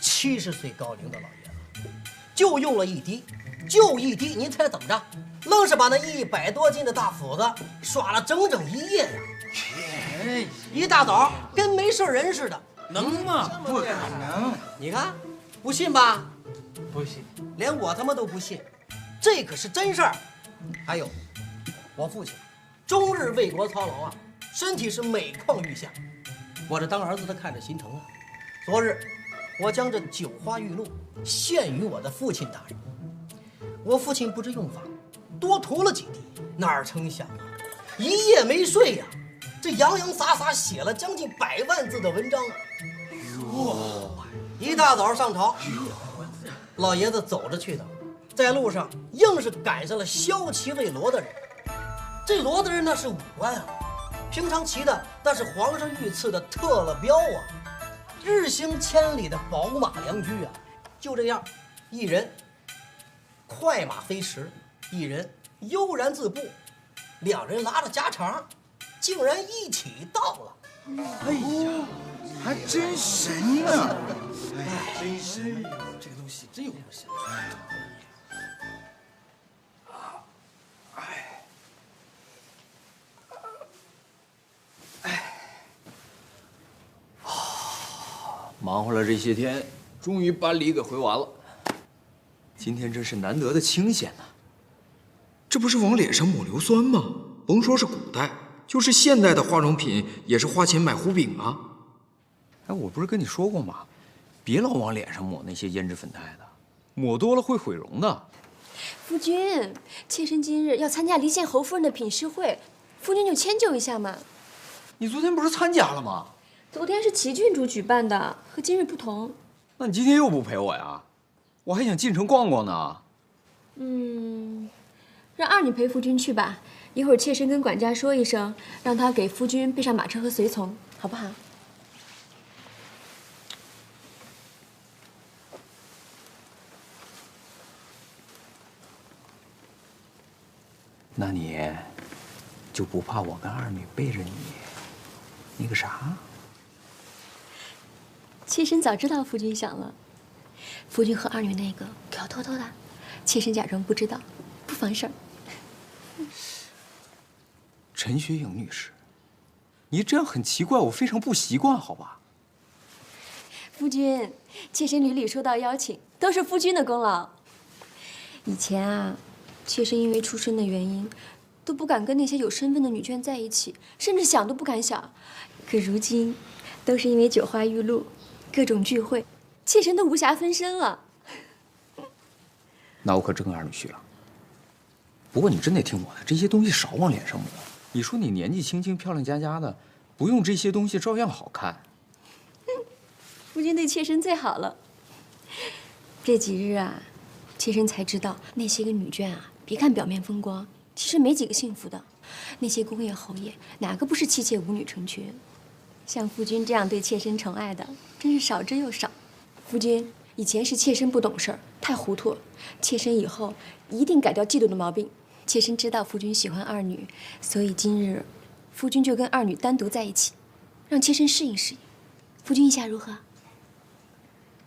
Speaker 14: 70岁高龄的老爷子，就用了一滴，就一滴，您猜怎么着？愣是把那100多斤的大斧子耍了整整1夜呀！一大早跟没事人似的，
Speaker 13: 能吗？
Speaker 3: 不可能！
Speaker 14: 你看，不信吧？
Speaker 13: 不信，
Speaker 14: 连我他妈都不信，这可是真事儿。还有，我父亲终日为国操劳啊，身体是每况愈下。我这当儿子的看着心疼啊。昨日，我将这酒花玉露献于我的父亲大人，我父亲不知用法，多涂了几滴，哪成想啊，一夜没睡呀，这洋洋洒洒写了将近100万字的文章啊！一大早上朝，老爷子走着去的，在路上硬是赶上了骁骑卫罗大人。这罗大人那是武官啊，平常骑的那是皇上御赐的特了标啊，日行千里的宝马良驹啊。就这样，一人快马飞驰，一人悠然自步，两人拉着家常，竟然一起到了。
Speaker 3: 哎呀，还真神呢！
Speaker 14: 哎，真神！这个东西真有点神。
Speaker 6: 忙活了这些天，终于搬礼给回完了。今天真是难得的清闲呐！
Speaker 15: 这不是往脸上抹硫酸吗？甭说是古代，就是现代的化妆品也是花钱买糊饼啊！
Speaker 6: 哎，我不是跟你说过吗？别老往脸上抹那些胭脂粉黛的，抹多了会毁容的。
Speaker 2: 夫君，妾身今日要参加离县侯夫人的品诗会，夫君就迁就一下嘛。
Speaker 6: 你昨天不是参加了吗？
Speaker 2: 昨天是齐郡主举办的，和今日不同。
Speaker 6: 那你今天又不陪我呀？我还想进城逛逛呢。
Speaker 2: 让二女陪夫君去吧。一会儿妾身跟管家说一声，让他给夫君备上马车和随从，好不好？
Speaker 6: 那你就不怕我跟二女背着你那个啥？
Speaker 2: 妾身早知道夫君想了，夫君和二女那个可要偷偷的，妾身假装不知道，不妨事儿。
Speaker 6: 陈雪影女士，你这样很奇怪，我非常不习惯，好吧？
Speaker 2: 夫君，妾身屡屡收到邀请，都是夫君的功劳。以前啊，妾身因为出身的原因，都不敢跟那些有身份的女眷在一起，甚至想都不敢想。可如今，都是因为酒花玉露，各种聚会，妾身都无暇分身了。
Speaker 6: 那我可真跟二女去了。不过你真得听我的，这些东西少往脸上抹。你说你年纪轻轻、漂亮佳佳的，不用这些东西照样好看。
Speaker 2: 夫君对妾身最好了。这几日啊，妾身才知道那些个女眷啊，别看表面风光，其实没几个幸福的。那些公爷侯爷，哪个不是妻妾舞女成群？像夫君这样对妾身宠爱的，真是少之又少。夫君，以前是妾身不懂事儿，太糊涂了。妾身以后一定改掉嫉妒的毛病。妾身知道夫君喜欢二女，所以今日夫君就跟二女单独在一起，让妾身适应适应。夫君意下如何？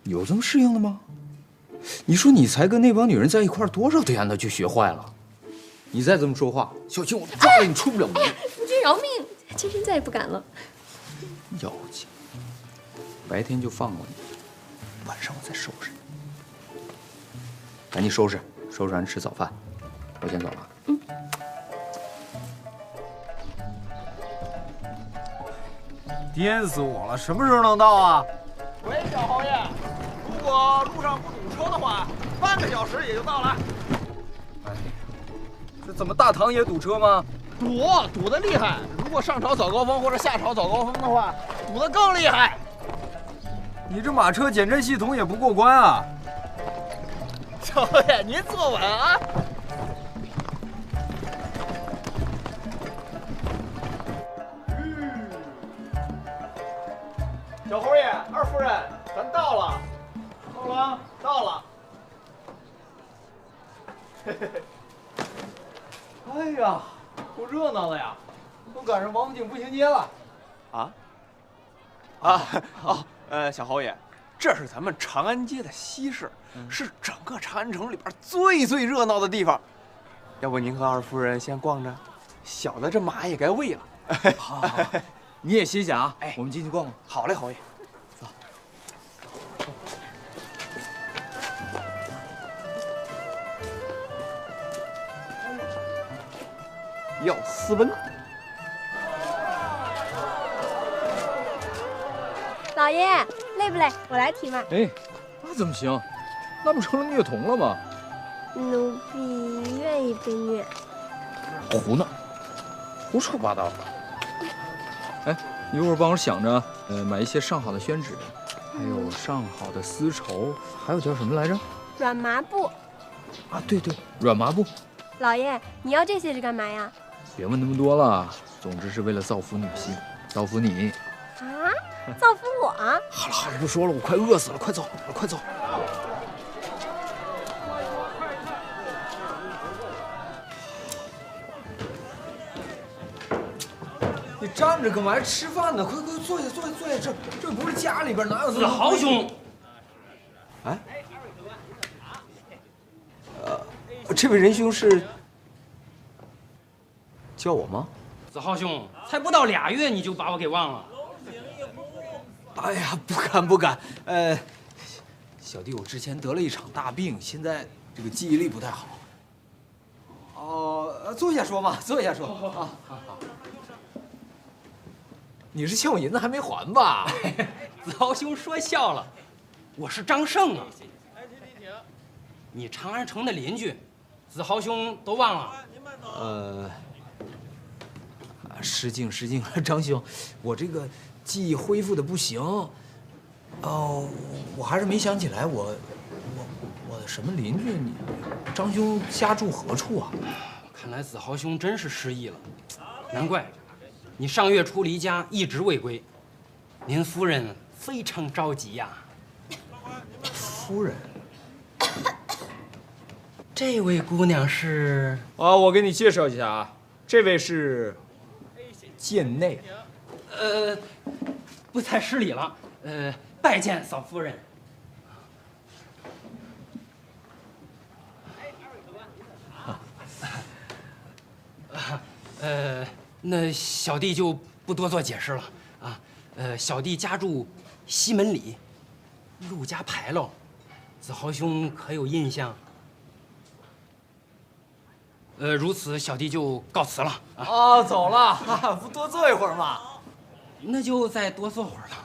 Speaker 6: 有这么适应的吗？你说你才跟那帮女人在一块儿多少天了，就学坏了？你再这么说话，小心我抓了你出不了门。
Speaker 2: 夫君饶命，妾身再也不敢了。
Speaker 6: 妖精，白天就放过你，晚上我再收拾你。赶紧收拾，收拾完吃早饭，我先走了。
Speaker 13: 颠死我了！什么时候能到啊？
Speaker 8: 喂，小侯爷，如果路上不堵车的话，半个小时也就到了。
Speaker 13: 哎，这怎么大唐也堵车吗？
Speaker 8: 堵得厉害！如果上朝早高峰或者下朝早高峰的话，堵得更厉害。
Speaker 13: 你这马车减震系统也不过关啊！
Speaker 8: 小侯爷，您坐稳啊！小侯爷，二夫人，咱到了，到了，到了。嘿嘿嘿。哎呀，够热闹的呀，都赶上王府井步行街了。小侯爷，这是咱们长安街的西市，是整个长安城里边最热闹的地方。要不您和二夫人先逛着，小的这马也该喂了。
Speaker 13: 好，你也歇歇啊。哎，我们进去逛逛。
Speaker 8: 好嘞，侯爷。走。要斯文。
Speaker 7: 老爷累不累？我来提嘛。
Speaker 1: 哎，那怎么行？那不成了虐童了吗？
Speaker 7: 奴婢愿意被虐。
Speaker 1: 胡闹，胡说八道。哎，一会儿帮我想着，买一些上好的宣纸，还有上好的丝绸，还有叫什么来着？
Speaker 7: 软麻布。
Speaker 1: 啊，对，软麻布。
Speaker 7: 老爷，你要这些是干嘛呀？
Speaker 1: 别问那么多了，总之是为了造福女性，造福你。
Speaker 7: 啊？造福我？
Speaker 1: 好了，不说了，我快饿死了，快走。
Speaker 15: 你站着干嘛？吃饭呢？快坐下，这不是家里边，哪有这么多？
Speaker 5: 子豪兄，
Speaker 8: 哎，这位仁兄是叫我吗？
Speaker 5: 子豪兄，才不到2月你就把我给忘了。
Speaker 15: 哎呀，不敢。小弟我之前得了一场大病，现在这个记忆力不太好。哦，坐下说嘛，坐下说。好。你是欠我银子还没还吧？
Speaker 5: 子豪兄说笑了，我是张胜啊。你长安城的邻居，子豪兄都忘了？
Speaker 15: 失敬，张兄，我这个记忆恢复的不行。我还是没想起来我的什么邻居？你张兄家住何处啊？
Speaker 5: 看来子豪兄真是失忆了，难怪你上月初离家一直未归，您夫人非常着急呀。
Speaker 15: 夫人，
Speaker 5: 这位姑娘是？
Speaker 1: 我给你介绍一下啊，这位是贱内。
Speaker 5: 不才失礼了，拜见嫂夫人。那小弟就不多做解释了啊。小弟家住西门里，陆家牌楼，子豪兄可有印象？如此，小弟就告辞了啊。
Speaker 15: 走了，不多坐一会儿吗？
Speaker 5: 那就再多坐会儿了。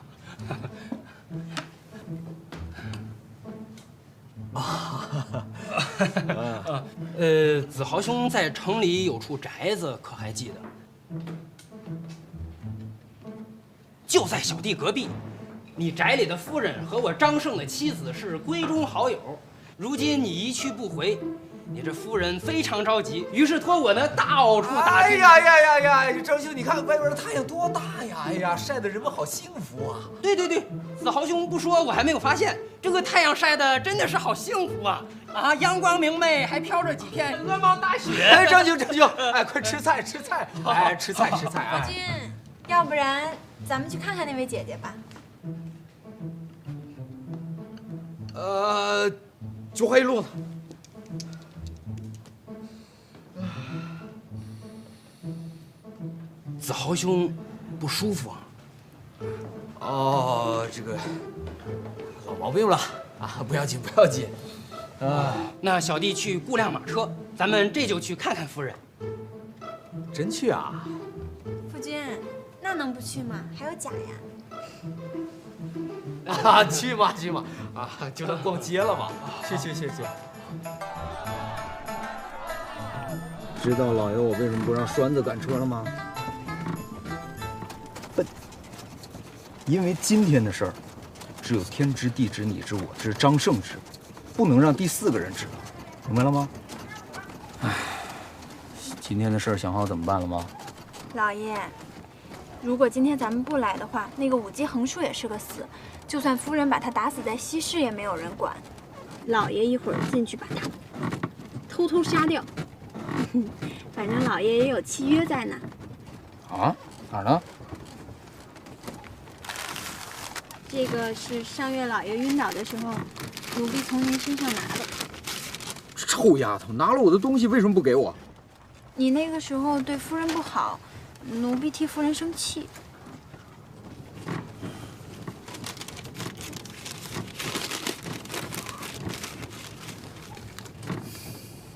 Speaker 5: 子豪兄在城里有处宅子，可还记得？就在小弟隔壁。你宅里的夫人和我张胜的妻子是闺中好友，如今你一去不回，你这夫人非常着急，于是托我呢到处打听。
Speaker 15: 哎呀，张兄，你看外边的太阳多大呀！哎呀，晒得人们好幸福啊！
Speaker 5: 对，子豪兄不说，我还没有发现，这个太阳晒的真的是好幸福啊！阳光明媚，还飘着几片鹅毛大雪。
Speaker 15: 哎，张兄，快吃菜！哎，吃菜！
Speaker 10: 夫君，要不然咱们去看看那位姐姐吧。
Speaker 1: 就黑路子。
Speaker 5: 子豪兄不舒服
Speaker 15: 啊？这个老毛病了啊，不要紧。
Speaker 16: 那小弟去雇辆马车，咱们这就去看看夫人。
Speaker 6: 真去啊？
Speaker 10: 夫君，那能不去吗？还有甲呀。
Speaker 6: 啊，去嘛去嘛！啊，就当逛街了嘛。去。
Speaker 13: 知道老爷我为什么不让栓子赶车了吗？笨，因为今天的事儿，只有天知地知你知我知张胜知，不能让第4个人知道，明白了吗？唉，今天的事儿想好怎么办了吗？
Speaker 10: 老爷，如果今天咱们不来的话，那个武姬横竖也是个死，就算夫人把他打死在西市，也没有人管。老爷一会儿进去把他偷偷杀掉。反正老爷也有契约在呢。
Speaker 13: 啊？哪儿呢？
Speaker 10: 这个是上月老爷晕倒的时候，奴婢从您身上拿的。
Speaker 13: 臭丫头，拿了我的东西为什么不给我？
Speaker 10: 你那个时候对夫人不好，奴婢替夫人生气。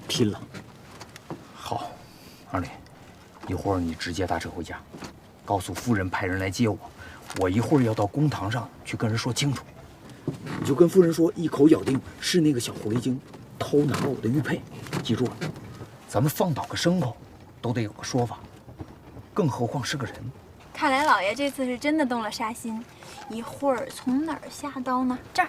Speaker 13: 拼了！好，二李，一会儿你直接搭车回家，告诉夫人派人来接我。我一会儿要到公堂上去跟人说清楚。你就跟夫人说，一口咬定是那个小狐狸精偷拿了我的玉佩。记住了，咱们放倒个牲口都得有个说法，更何况是个人。
Speaker 10: 看来老爷这次是真的动了杀心。一会儿从哪儿下刀呢？这儿。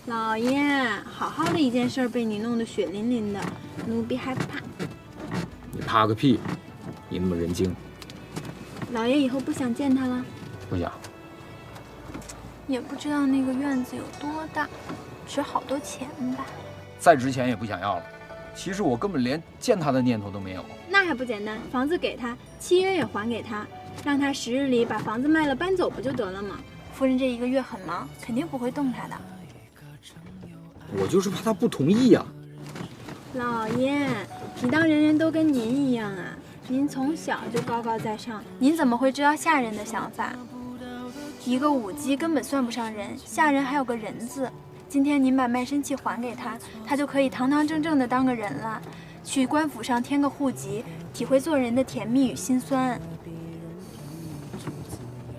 Speaker 10: 老爷，好好的一件事被你弄得血淋淋的，奴婢害怕。
Speaker 13: 你怕个屁！你那么人精。
Speaker 10: 老爷以后不想见他了？
Speaker 13: 不想。
Speaker 10: 也不知道那个院子有多大，值好多钱吧？
Speaker 13: 再值钱也不想要了。其实我根本连见他的念头都没有。
Speaker 10: 那还不简单？房子给他，契约也还给他，让他10日里把房子卖了搬走不就得了吗？夫人这1个月很忙，肯定不会动他的。
Speaker 13: 我就是怕他不同意呀。
Speaker 10: 老爷，你当人人都跟您一样啊？您从小就高高在上，您怎么会知道下人的想法？一个武姬根本算不上人，下人还有个人字。今天您把卖身契还给他，他就可以堂堂正正的当个人了，去官府上填个户籍，体会做人的甜蜜与辛酸。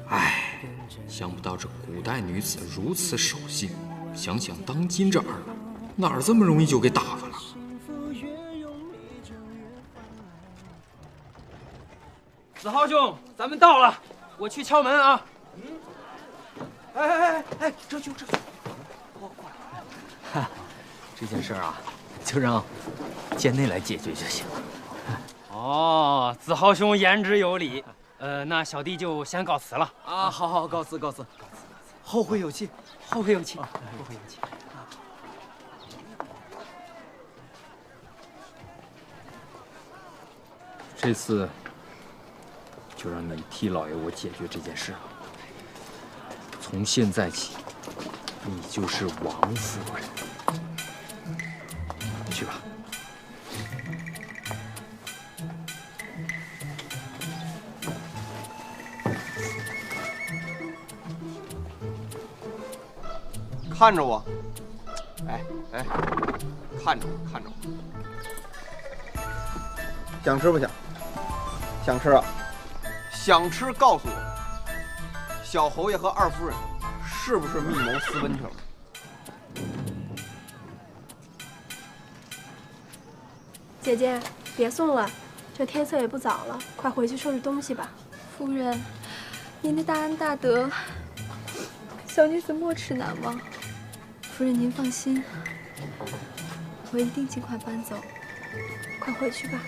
Speaker 6: 唉，想不到这古代女子如此守信，想想当今这儿了，哪儿这么容易就给打发了？
Speaker 16: 子豪兄，咱们到了，我去敲门啊。
Speaker 13: 哎，这就过来。哈，这件事啊，就让贱内来解决就行了。
Speaker 16: 哦，子豪兄言之有理。那小弟就先告辞了。
Speaker 13: 啊，好，告辞。后会有期。
Speaker 16: 后会有期。
Speaker 13: 这次就让你替老爷我解决这件事了。从现在起，你就是王夫人。去吧。
Speaker 8: 看着我，哎，看着我。想吃不想？想吃啊！想吃，告诉我，小侯爷和二夫人是不是密谋私奔去了？
Speaker 2: 姐姐，别送了，这天色也不早了，快回去收拾东西吧。夫人，您的大恩大德，小女子没齿难忘。夫人您放心，我一定尽快搬走，快回去吧。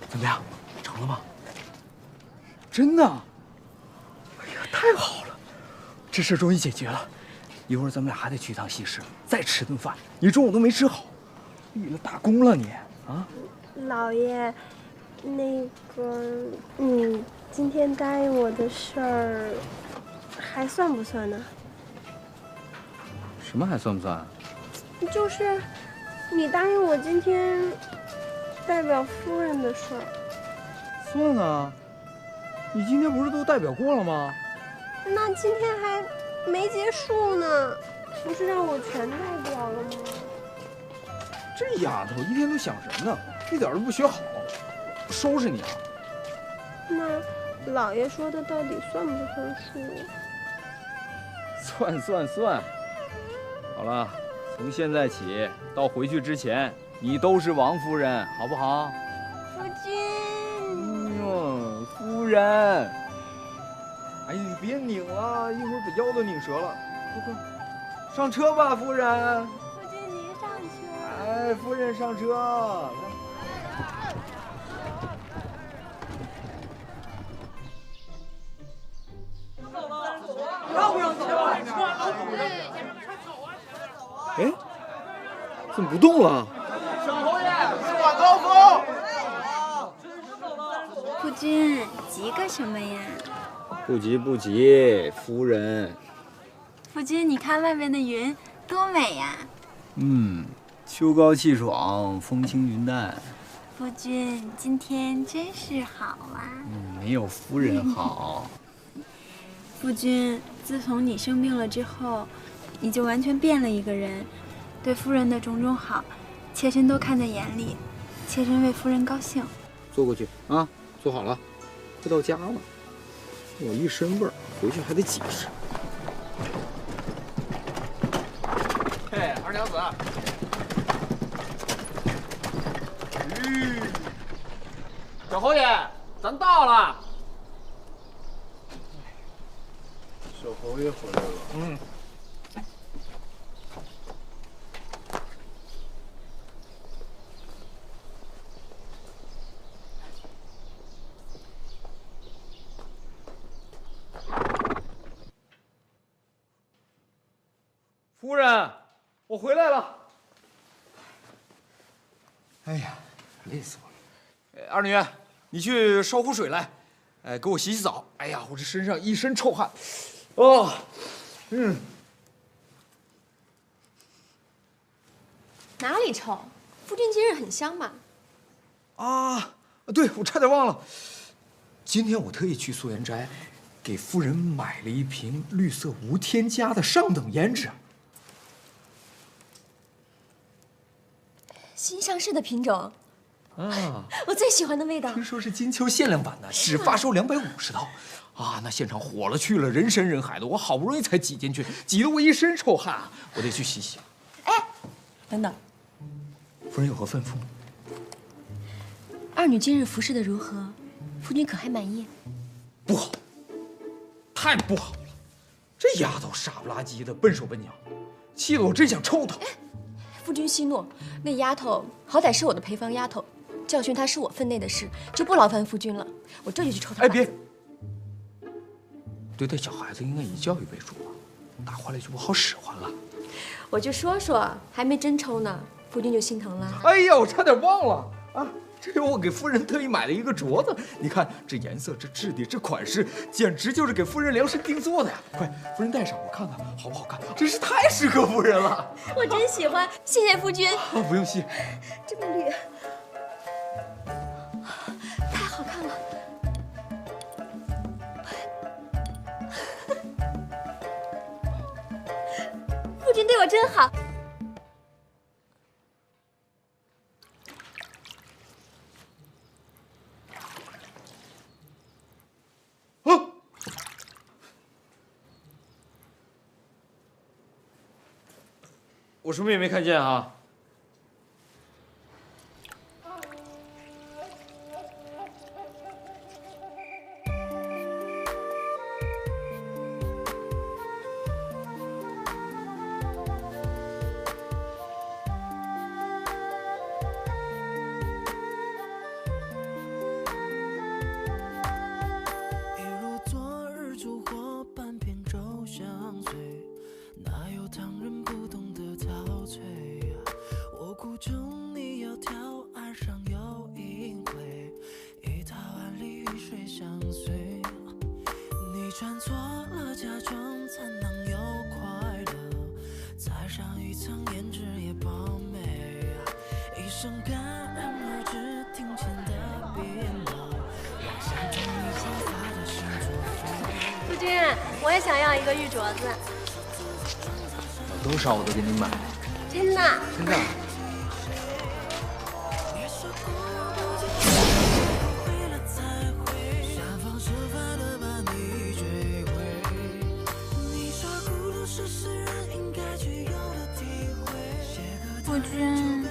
Speaker 13: 怎么样，成了吗？真的？哎呀，太好了，这事终于解决了。一会儿咱们俩还得去一趟西市，再吃顿饭。你中午都没吃好，立了大功了你啊！
Speaker 2: 老爷，那个你今天答应我的事儿，还算不算呢？
Speaker 13: 什么还算不算？
Speaker 7: 就是你答应我今天代表夫人的事儿。
Speaker 1: 算啊，你今天不是都代表过了吗？
Speaker 7: 那今天还没结束呢，不是让我全代表了吗？
Speaker 1: 这丫头一天都想什么呢？一点都不学好，收拾你啊！
Speaker 7: 那老爷说的到底算不算数？
Speaker 13: 算。好了，从现在起到回去之前，你都是王夫人，好不好？
Speaker 7: 夫君。
Speaker 13: 夫人。
Speaker 1: 哎，你别拧了，一会儿把腰都拧折了。快，上车吧，夫人。
Speaker 7: 夫君您上车。
Speaker 1: 哎，夫人上车。
Speaker 8: 要不要走啊？
Speaker 1: 哎，怎么不动了？
Speaker 8: 小侯爷，是晚高峰。
Speaker 10: 夫君，急个什么呀？
Speaker 13: 不急，夫人。
Speaker 10: 夫君，你看外面的云多美呀！
Speaker 13: 秋高气爽，风轻云淡。
Speaker 10: 夫君，今天真是好啊！
Speaker 13: 没有夫人好。
Speaker 10: 夫君，自从你生病了之后，你就完全变了一个人，对夫人的种种好，妾身都看在眼里，妾身为夫人高兴。
Speaker 1: 坐过去啊，坐好了，快到家了。我一身味儿，回去还得解释。
Speaker 8: 嘿，二娘子。小侯爷，咱到了。
Speaker 12: 小侯爷回来了。
Speaker 1: 夫人，我回来了。哎呀，累死我了！二女，你去烧壶水来，给我洗洗澡。哎呀，我这身上一身臭汗。哦，
Speaker 2: 哪里臭？夫君今日很香嘛。
Speaker 1: 啊，对，我差点忘了，今天我特意去素颜斋，给夫人买了一瓶绿色无添加的上等胭脂。
Speaker 2: 新上市的品种，
Speaker 1: 啊，
Speaker 2: 我最喜欢的味道。
Speaker 1: 听说是金秋限量版的，只发售250套，啊，那现场火了去了，人山人海的，我好不容易才挤进去，挤得我一身臭汗，我得去洗洗。
Speaker 2: 哎，等等，
Speaker 1: 夫人有何吩咐？
Speaker 2: 二女今日服侍的如何？夫君可还满意？
Speaker 1: 不好，太不好了！这丫头傻不拉几的，笨手笨脚，气得我真想抽她。
Speaker 2: 夫君息怒，那丫头好歹是我的陪房丫头，教训她是我分内的事，就不劳烦夫君了。我这就去抽她。
Speaker 1: 哎，别！对待小孩子应该以教育为主啊，打坏了就不好使唤了。
Speaker 2: 我就说说，还没真抽呢，夫君就心疼了。
Speaker 1: 哎呀，我差点忘了啊！这是我给夫人特意买了一个镯子，你看这颜色、这质地、这款式，简直就是给夫人量身定做的呀！快，夫人戴上，我看看好不好看，真是太适合夫人了。
Speaker 2: 我真喜欢，谢谢夫君。
Speaker 1: 不用谢。
Speaker 2: 这么绿，太好看了。夫君对我真好。
Speaker 1: 我什么也没看见啊！
Speaker 17: 一如昨日烛火，半片粥香脆，哪有唐人不懂得陶醉呀？我苦中你窈窕，岸上有阴辉，一套万里雨水相随。你穿错了嫁妆，才能有快乐。才层颜值也爆美啊，一声戛然而止，听见的别闹，妄想中你焕发的星座风。
Speaker 18: 夫君，我也想要一个玉镯子。
Speaker 6: 有多少我都给你买。
Speaker 18: 真的？
Speaker 6: 真的。
Speaker 10: 夫君，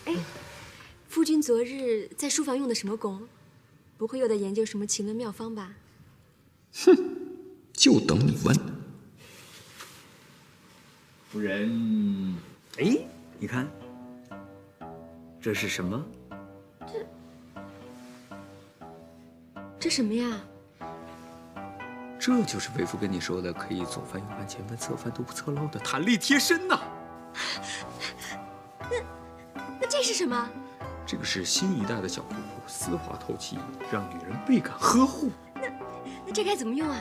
Speaker 2: 哎，夫君昨日在书房用的什么功？不会又在研究什么奇轮妙方吧？
Speaker 6: 哼，就等你问。夫人，哎，你看，这是什么？
Speaker 2: 这什么呀？
Speaker 6: 这就是为夫跟你说的，可以左翻右翻前翻侧翻都不侧漏的弹力贴身呐。
Speaker 2: 那这是什么？
Speaker 6: 这个是新一代的小护肤，丝滑透气，让女人倍感呵护。
Speaker 2: 那这该怎么用啊？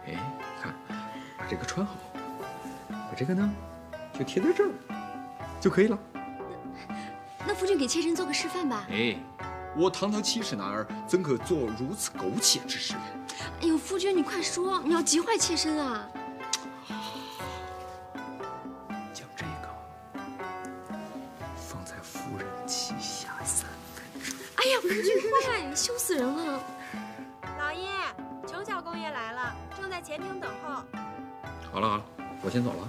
Speaker 6: 哎，看，把这个穿好，把这个呢，就贴在这儿，就可以了。
Speaker 2: 那夫君给妾身做个示范吧。
Speaker 6: 哎，我堂堂70男儿，怎可做如此苟且之事？
Speaker 2: 哎呦，夫君，你快说，你要急坏妾身啊！
Speaker 6: 将这个放在夫人膝下3分钟。
Speaker 2: 哎呀，夫君快，羞死人了！
Speaker 18: 老爷，程小公爷来了，正在前厅等候。
Speaker 6: 好了好了，我先走了。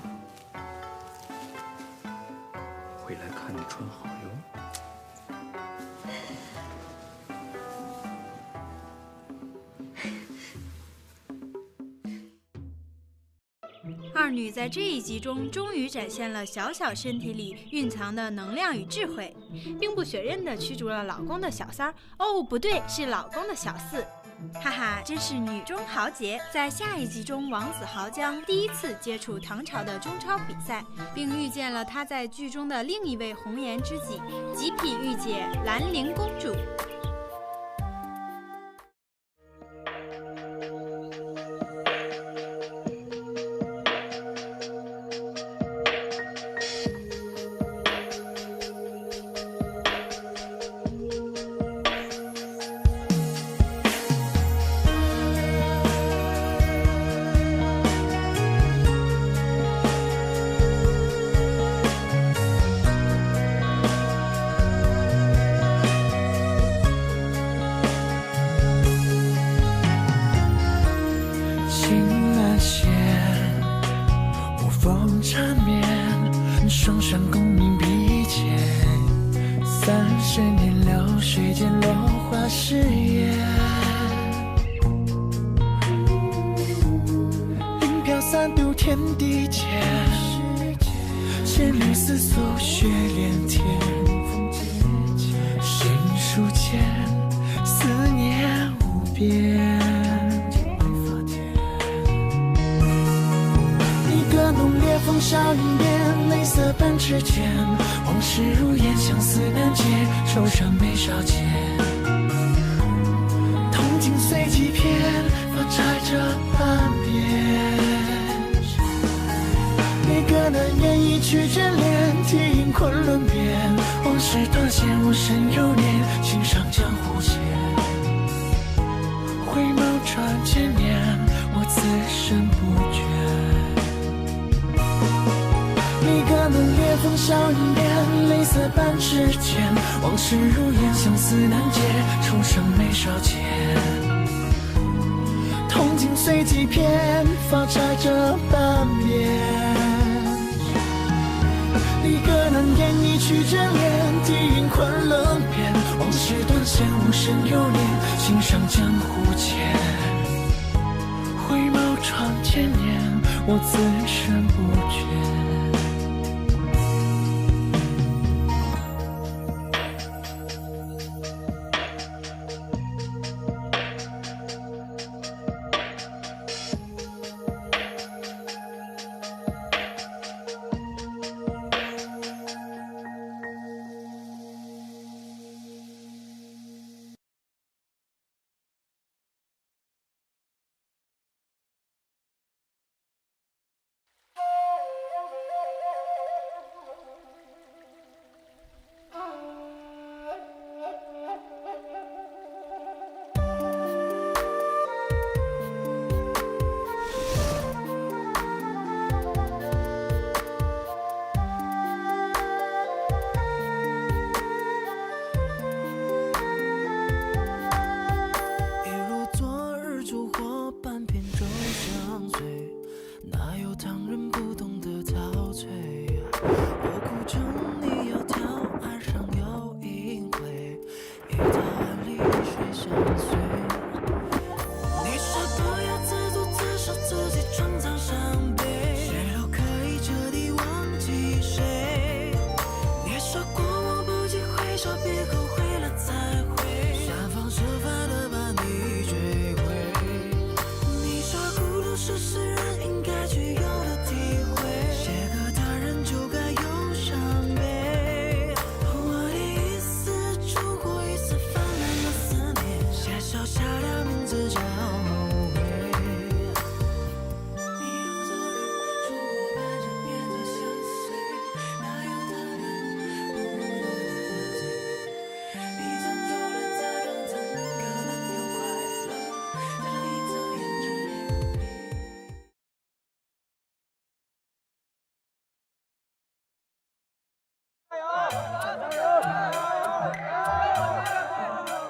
Speaker 6: 回来看你穿好哟。
Speaker 10: 二女在这一集中终于展现了小小身体里蕴藏的能量与智慧，兵不血刃地驱逐了老公的小三儿，哦，不对，是老公的小四。哈哈，真是女中豪杰！在下一集中，王子豪将第一次接触唐朝的中超比赛，并遇见了他在剧中的另一位红颜知己——极品御姐兰陵公主。
Speaker 17: 双双功名比肩，30年流水间落花誓言。灵飘三渡天地间，千缕丝素血连天。心书间，思念无边。一个浓烈风少云边，泪色半指尖，往事如烟，相思难解，愁伤眉梢间。铜镜随几片，发钗着半边。那个难言一曲眷恋，题饮昆仑边。往事断线，我身犹念，心上江湖间。回眸转千年，我此生不倦。一个浓烈风少云边，泪色半指尖，往事如烟，相思难解，愁伤眉梢间。铜镜随几片，发钗着半边。离歌难言一曲眷恋，题饮昆仑边。往事断线，无声犹念，心上江湖间。回眸转千年，我此生不倦。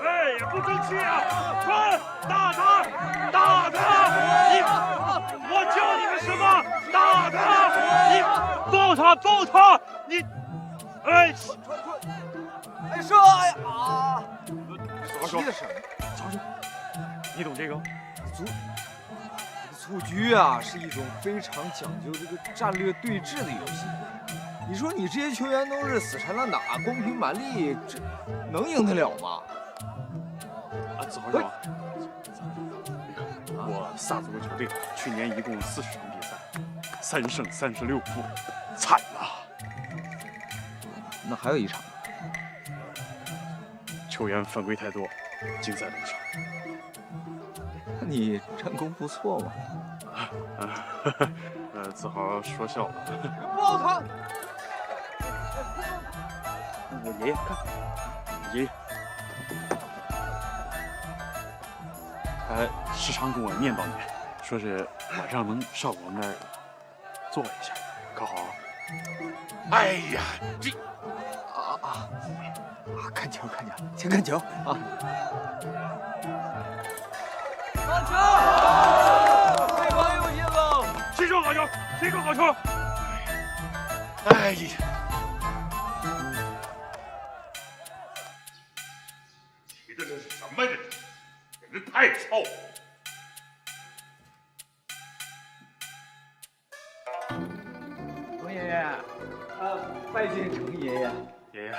Speaker 9: 哎呀，不争气啊！传，打他，打他！你，我教你们什么？打他！你抱他，抱他！你，哎，
Speaker 8: 哎，射呀！
Speaker 9: 早说，早说，你懂这个？
Speaker 15: 蹴鞠啊，是一种非常讲究这个战略对峙的游戏。你说你这些球员都是死缠烂打、光凭蛮力，这能赢得了吗？
Speaker 9: 啊，子豪师傅，我萨族球队去年一共40场比赛，3胜36负，惨了。
Speaker 15: 那还有一场，
Speaker 9: 球员犯规太多，禁赛2场。
Speaker 15: 那你战功不错嘛。
Speaker 9: 子豪说笑了。
Speaker 8: 抱他！
Speaker 9: 我爷爷看，爷爷，时常跟我念叨你，说是晚上能上我们那儿坐一下，可好？
Speaker 15: 哎呀，这看球，先看球啊！
Speaker 8: 看球！太光有心了！
Speaker 9: 谁说好球？谁说好球？
Speaker 15: 哎呀！
Speaker 9: 踢的这是什么？这是，简直太臭了！
Speaker 15: 程爷爷，拜见程爷爷。
Speaker 9: 爷爷，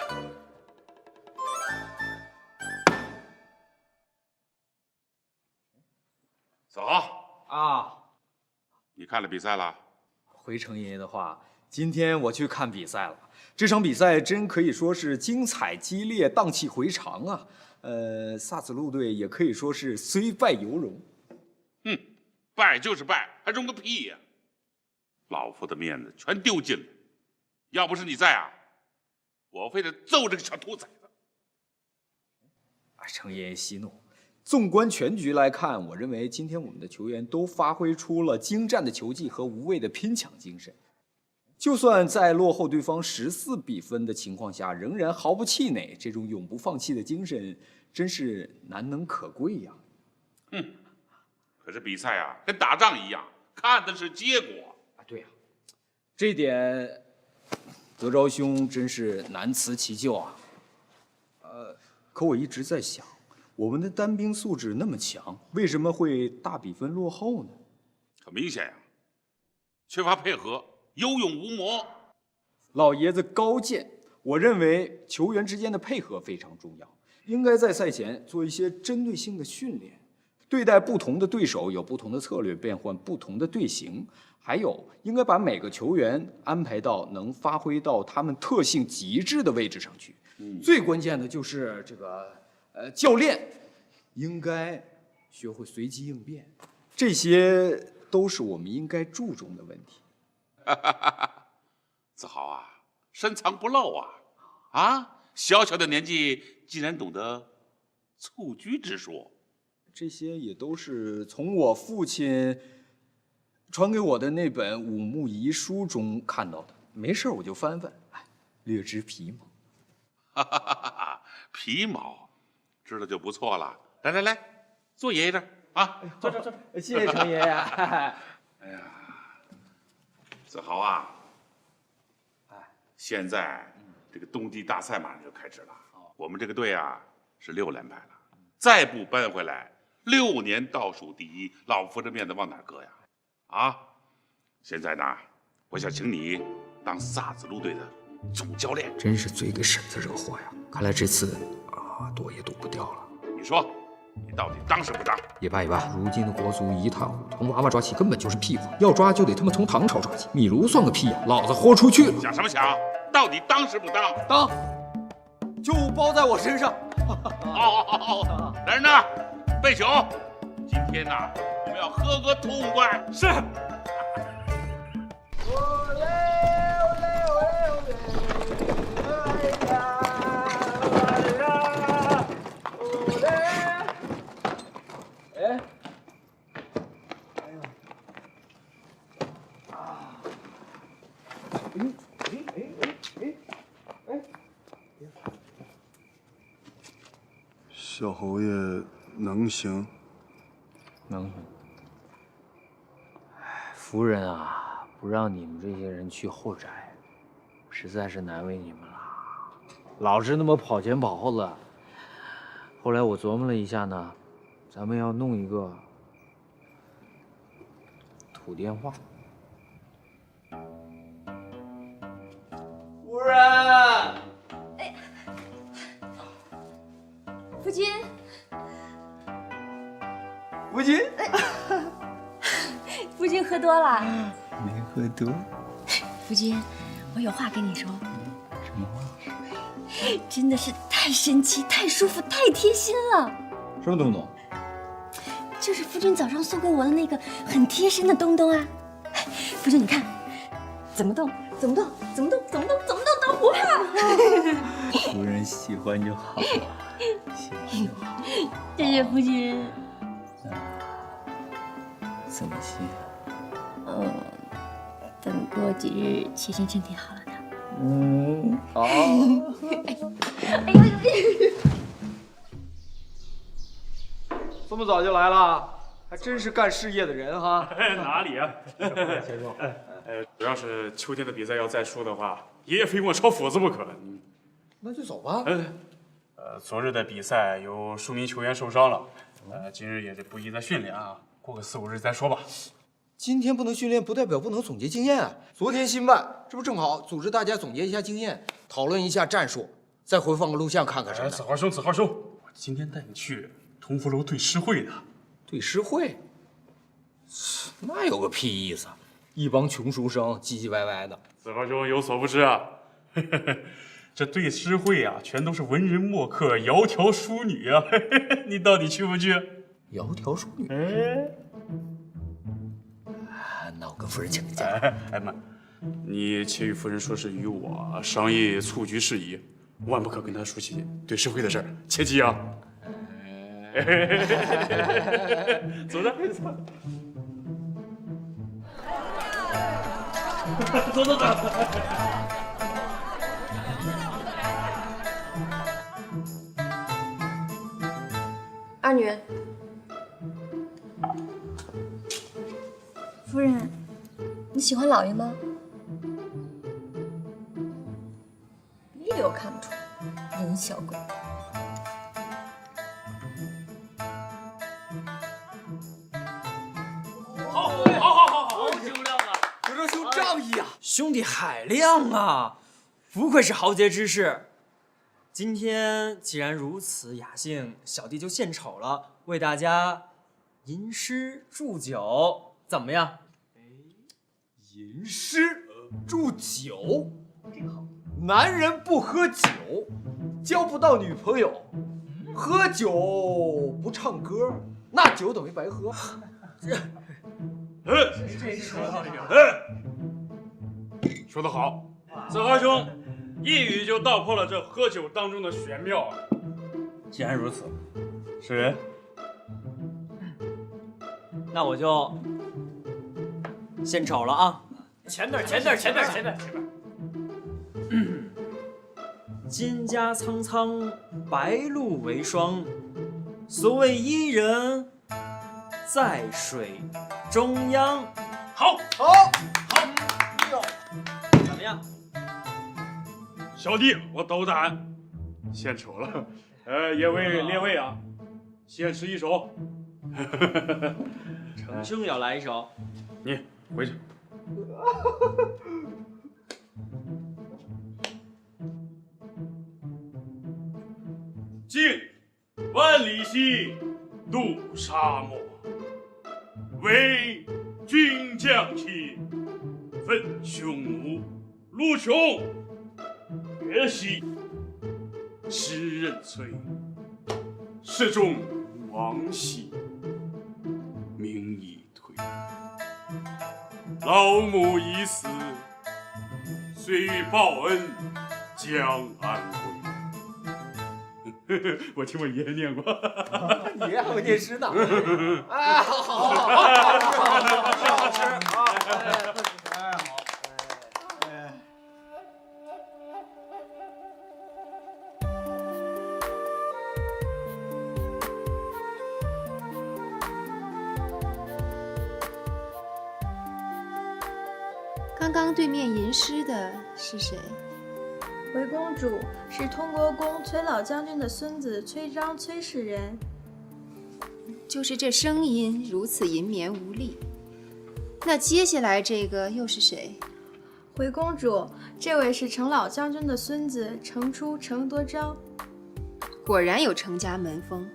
Speaker 19: 子豪
Speaker 15: 啊，
Speaker 19: 你看了比赛了？
Speaker 15: 回程爷爷的话，今天我去看比赛了。这场比赛真可以说是精彩激烈，荡气回肠啊！萨子路队也可以说是虽败犹荣。
Speaker 19: 哼，败就是败，还荣个屁呀！老夫的面子全丢尽了。要不是你在啊，我非得揍这个小兔崽子。
Speaker 15: 程爷爷息怒。纵观全局来看，我认为今天我们的球员都发挥出了精湛的球技和无畏的拼抢精神。就算在落后对方14比分的情况下，仍然毫不气馁，这种永不放弃的精神真是难能可贵呀。
Speaker 19: 哼，可是比赛啊，跟打仗一样，看的是结果
Speaker 15: 啊。对呀，这点德昭兄真是难辞其咎啊。可我一直在想，我们的单兵素质那么强，为什么会大比分落后呢？
Speaker 19: 很明显呀，缺乏配合，有勇无谋。
Speaker 15: 老爷子高见，我认为球员之间的配合非常重要，应该在赛前做一些针对性的训练，对待不同的对手有不同的策略，变换不同的队形，还有应该把每个球员安排到能发挥到他们特性极致的位置上去。最关键的就是这个教练应该学会随机应变，这些都是我们应该注重的问题。
Speaker 19: 子豪啊，深藏不露啊！啊，小小的年纪竟然懂得蹴鞠之说，
Speaker 15: 这些也都是从我父亲传给我的那本武牧遗书中看到的。没事我就翻翻，略知皮毛。
Speaker 19: 皮毛，知道就不错了。来，坐爷爷这儿啊，坐。
Speaker 15: 谢谢程爷爷。
Speaker 19: 哎呀，子豪啊，现在这个冬季大赛马上就开始了，我们这个队啊是6连败了，再不扳回来，6年倒数第一，老夫这面子往哪搁呀？啊，现在呢，我想请你当萨子路队的总教练。
Speaker 6: 真是嘴给婶子惹祸呀！看来这次躲也躲不掉了。
Speaker 19: 你说，你到底当是不当？
Speaker 6: 也罢，如今的国足一塌糊涂，从娃娃抓起根本就是屁话，要抓就得他妈从唐朝抓起。米卢算个屁呀！老子豁出去了！
Speaker 19: 想什么想？到底当是不当？
Speaker 15: 当，就包在我身上。
Speaker 19: 好，来人呐，备酒！今天呢，我们要喝个痛快。
Speaker 9: 是。
Speaker 12: 小侯爷能行？
Speaker 13: 能行。夫人啊，不让你们这些人去后宅，实在是难为你们了。老是那么跑前跑后的。后来我琢磨了一下呢，咱们要弄一个土电话。
Speaker 8: 夫人，
Speaker 2: 夫君，
Speaker 8: 夫君，
Speaker 2: 夫君喝多了。
Speaker 13: 没喝多。
Speaker 2: 夫君，我有话跟你说。
Speaker 13: 什么话？
Speaker 2: 真的是太神奇、太舒服、太贴心了。
Speaker 15: 什么东东？
Speaker 2: 就是夫君早上送给我的那个很贴身的东东啊。夫君，你看，怎么动？怎么动？怎么动？怎么动？怎么动都不怕。
Speaker 13: 夫人喜欢就好，喜欢就好。
Speaker 2: 谢谢夫君。
Speaker 13: 怎么谢？
Speaker 2: 等过几日齐心身体好了的。
Speaker 13: 好。
Speaker 2: 哎呦！
Speaker 1: 这么早就来了，还真是干事业的人哈。
Speaker 9: 哪里啊？
Speaker 1: 先说，
Speaker 9: 主要是秋天的比赛要再输的话，爷爷非跟我抄斧子不可。
Speaker 1: 那就走吧。
Speaker 9: 昨日的比赛有数名球员受伤了，今日也是不宜再训练啊，过个4、5日再说吧。
Speaker 1: 今天不能训练，不代表不能总结经验啊。昨天新办，这不正好组织大家总结一下经验，讨论一下战术，再回放个录像看看什么的。
Speaker 9: 子豪兄，我今天带你去同福楼对诗会的。
Speaker 1: 对诗会？那有个屁意思啊！一帮穷书生唧唧歪歪的。
Speaker 9: 子豪兄有所不知啊，这对诗会啊，全都是文人墨客、窈窕淑女啊。你到底去不去？
Speaker 1: 窈窕淑女？那我跟夫人请个假。
Speaker 9: 哎妈，你且与夫人说是与我商议蹴鞠事宜，万不可跟她说起对诗会的事儿，切记啊。走着，走。
Speaker 2: 二女，
Speaker 10: 夫人，
Speaker 2: 你喜欢老爷吗？一流看不出来，人小鬼。
Speaker 16: 好酒量啊！
Speaker 8: 德州兄仗义啊！
Speaker 16: 兄弟海量啊！不愧是豪杰之士。今天既然如此雅兴，小弟就献丑了，为大家吟诗祝酒，怎么样？
Speaker 1: 吟诗祝酒，挺好。男人不喝酒，交不到女朋友；喝酒不唱歌，那酒等于白喝。
Speaker 9: 说得好，子豪兄一语就道破了这喝酒当中的玄妙啊！既然如此，诗人，
Speaker 16: 那我就献丑了啊！前边。蒹葭苍苍，白露为霜。所谓伊人，在水中央。好，怎么样？
Speaker 9: 小弟我斗胆，献丑了。也为列位啊，献诗一首。
Speaker 16: 程兄要来一首，
Speaker 9: 你回去。近万里兮，渡沙漠。为君将亲，奋匈奴。路穷越兮，诗人催。世中王兮，名已颓。老母已死，虽欲报恩，将安归？我听我爷爷念过。
Speaker 1: 你爷还会念诗呢。
Speaker 8: 哎，好吃。
Speaker 20: 刚刚对面吟诗的是谁？
Speaker 10: 回公主是通国公崔老将军的孙子崔章崔氏人。
Speaker 20: 就是这声音如此银绵无力。那接下来这个又是谁？
Speaker 10: 回公主，这位是程老将军的孙子程初程多昭。
Speaker 20: 果然有程家门风，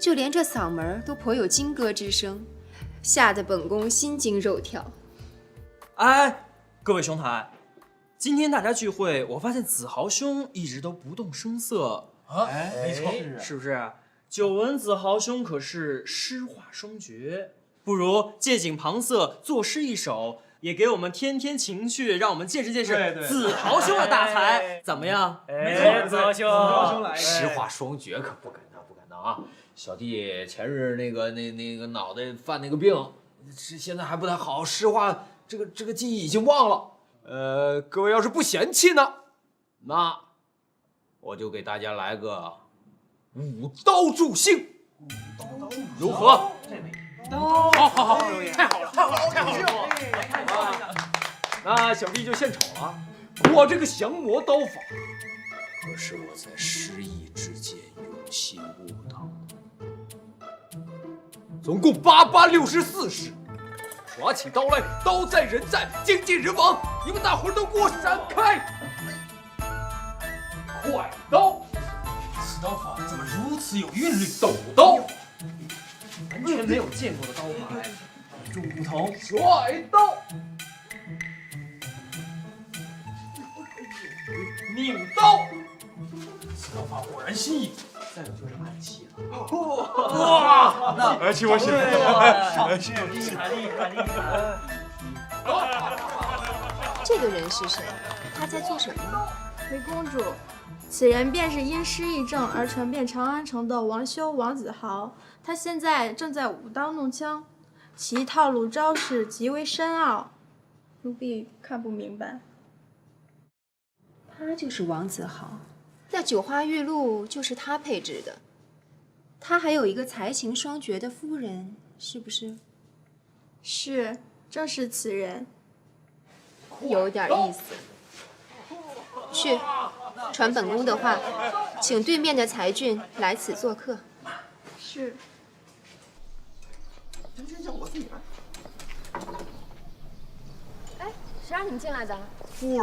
Speaker 20: 就连这嗓门都颇有金歌之声，吓得本宫心惊肉跳。
Speaker 16: 哎，各位兄台，今天大家聚会，我发现子豪兄一直都不动声色啊，
Speaker 5: 没错，
Speaker 16: 是不是？久闻子豪兄可是诗画双绝，不如借景旁色，作诗一首，也给我们添添情趣，让我们见识见识子豪兄的大才，怎么样？
Speaker 5: 没错，子豪兄
Speaker 16: 来，
Speaker 13: 诗画双绝可不敢当，不敢当啊！小弟前日那个脑袋犯那个病，现在还不太好，诗画这个记忆已经忘了。各位要是不嫌弃呢，那我就给大家来个舞刀助兴，如何？好，太好了！那小弟就献丑了。我这个降魔刀法，可是我在失意之间用心悟道的。总共864式，耍起刀来，刀在人在，精尽人亡。你们大伙儿都给我闪开！快刀！
Speaker 16: 此刀法怎么如此有韵律？
Speaker 13: 抖刀！
Speaker 16: 完全没有见过的刀法哎，与众不同。
Speaker 13: 甩刀！拧刀！此刀法果然新颖。再有就是暗器了。哇！
Speaker 12: 暗器我喜欢。
Speaker 16: 厉害！
Speaker 20: 这个人是谁？他在做什么？
Speaker 10: 回公主，此人便是因失忆症而传遍长安城的王修王子豪，他现在正在舞刀弄枪，其套路招式极为深奥，奴婢看不明白。
Speaker 20: 他就是王子豪，那九花玉露就是他配制的。他还有一个才情双绝的夫人，是不是？
Speaker 10: 是，正是此人。
Speaker 20: 有点意思。去，传本宫的话，请对面的才俊来此做客。
Speaker 10: 是。
Speaker 3: 行，我自己来。
Speaker 2: 哎，谁让你们进来的？
Speaker 8: 夫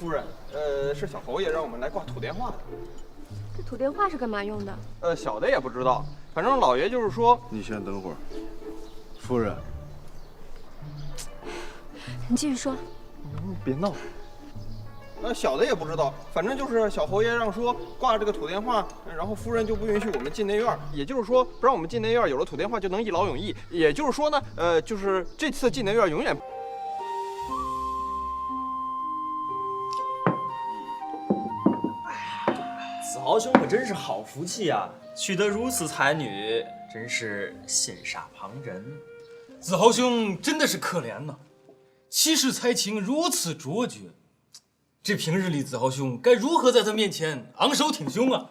Speaker 8: 人，是小侯爷让我们来挂土电话的。
Speaker 2: 这土电话是干嘛用的？
Speaker 8: 小的也不知道，反正老爷就是说。
Speaker 12: 你先等会儿，夫人。
Speaker 2: 你继续说。
Speaker 8: 别闹。小的也不知道，反正就是小侯爷让说挂这个土电话，然后夫人就不允许我们进内院，也就是说不让我们进内院，有了土电话就能一劳永逸。也就是说呢，就是这次进内院永远。
Speaker 16: 子豪兄可真是好福气啊，娶得如此才女，真是羡煞旁人。
Speaker 21: 子豪兄真的是可怜呐，妻室才情如此卓绝，这平日里子豪兄该如何在他面前昂首挺胸啊？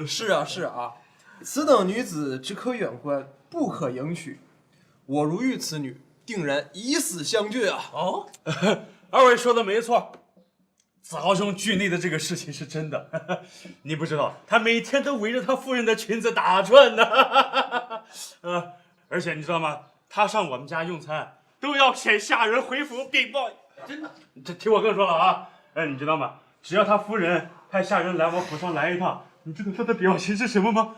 Speaker 8: 是啊，此等女子只可远观，不可迎娶。我如遇此女，定然以死相决啊！
Speaker 9: 哦，二位说的没错，子豪兄惧内的这个事情是真的。你不知道，他每天都围着他夫人的裙子打转呢。而且你知道吗？他上我们家用餐都要请下人回府禀报。真的，这听我跟说了啊。你知道吗？只要他夫人派下人来我府上来一趟，你知道他的表情是什么吗？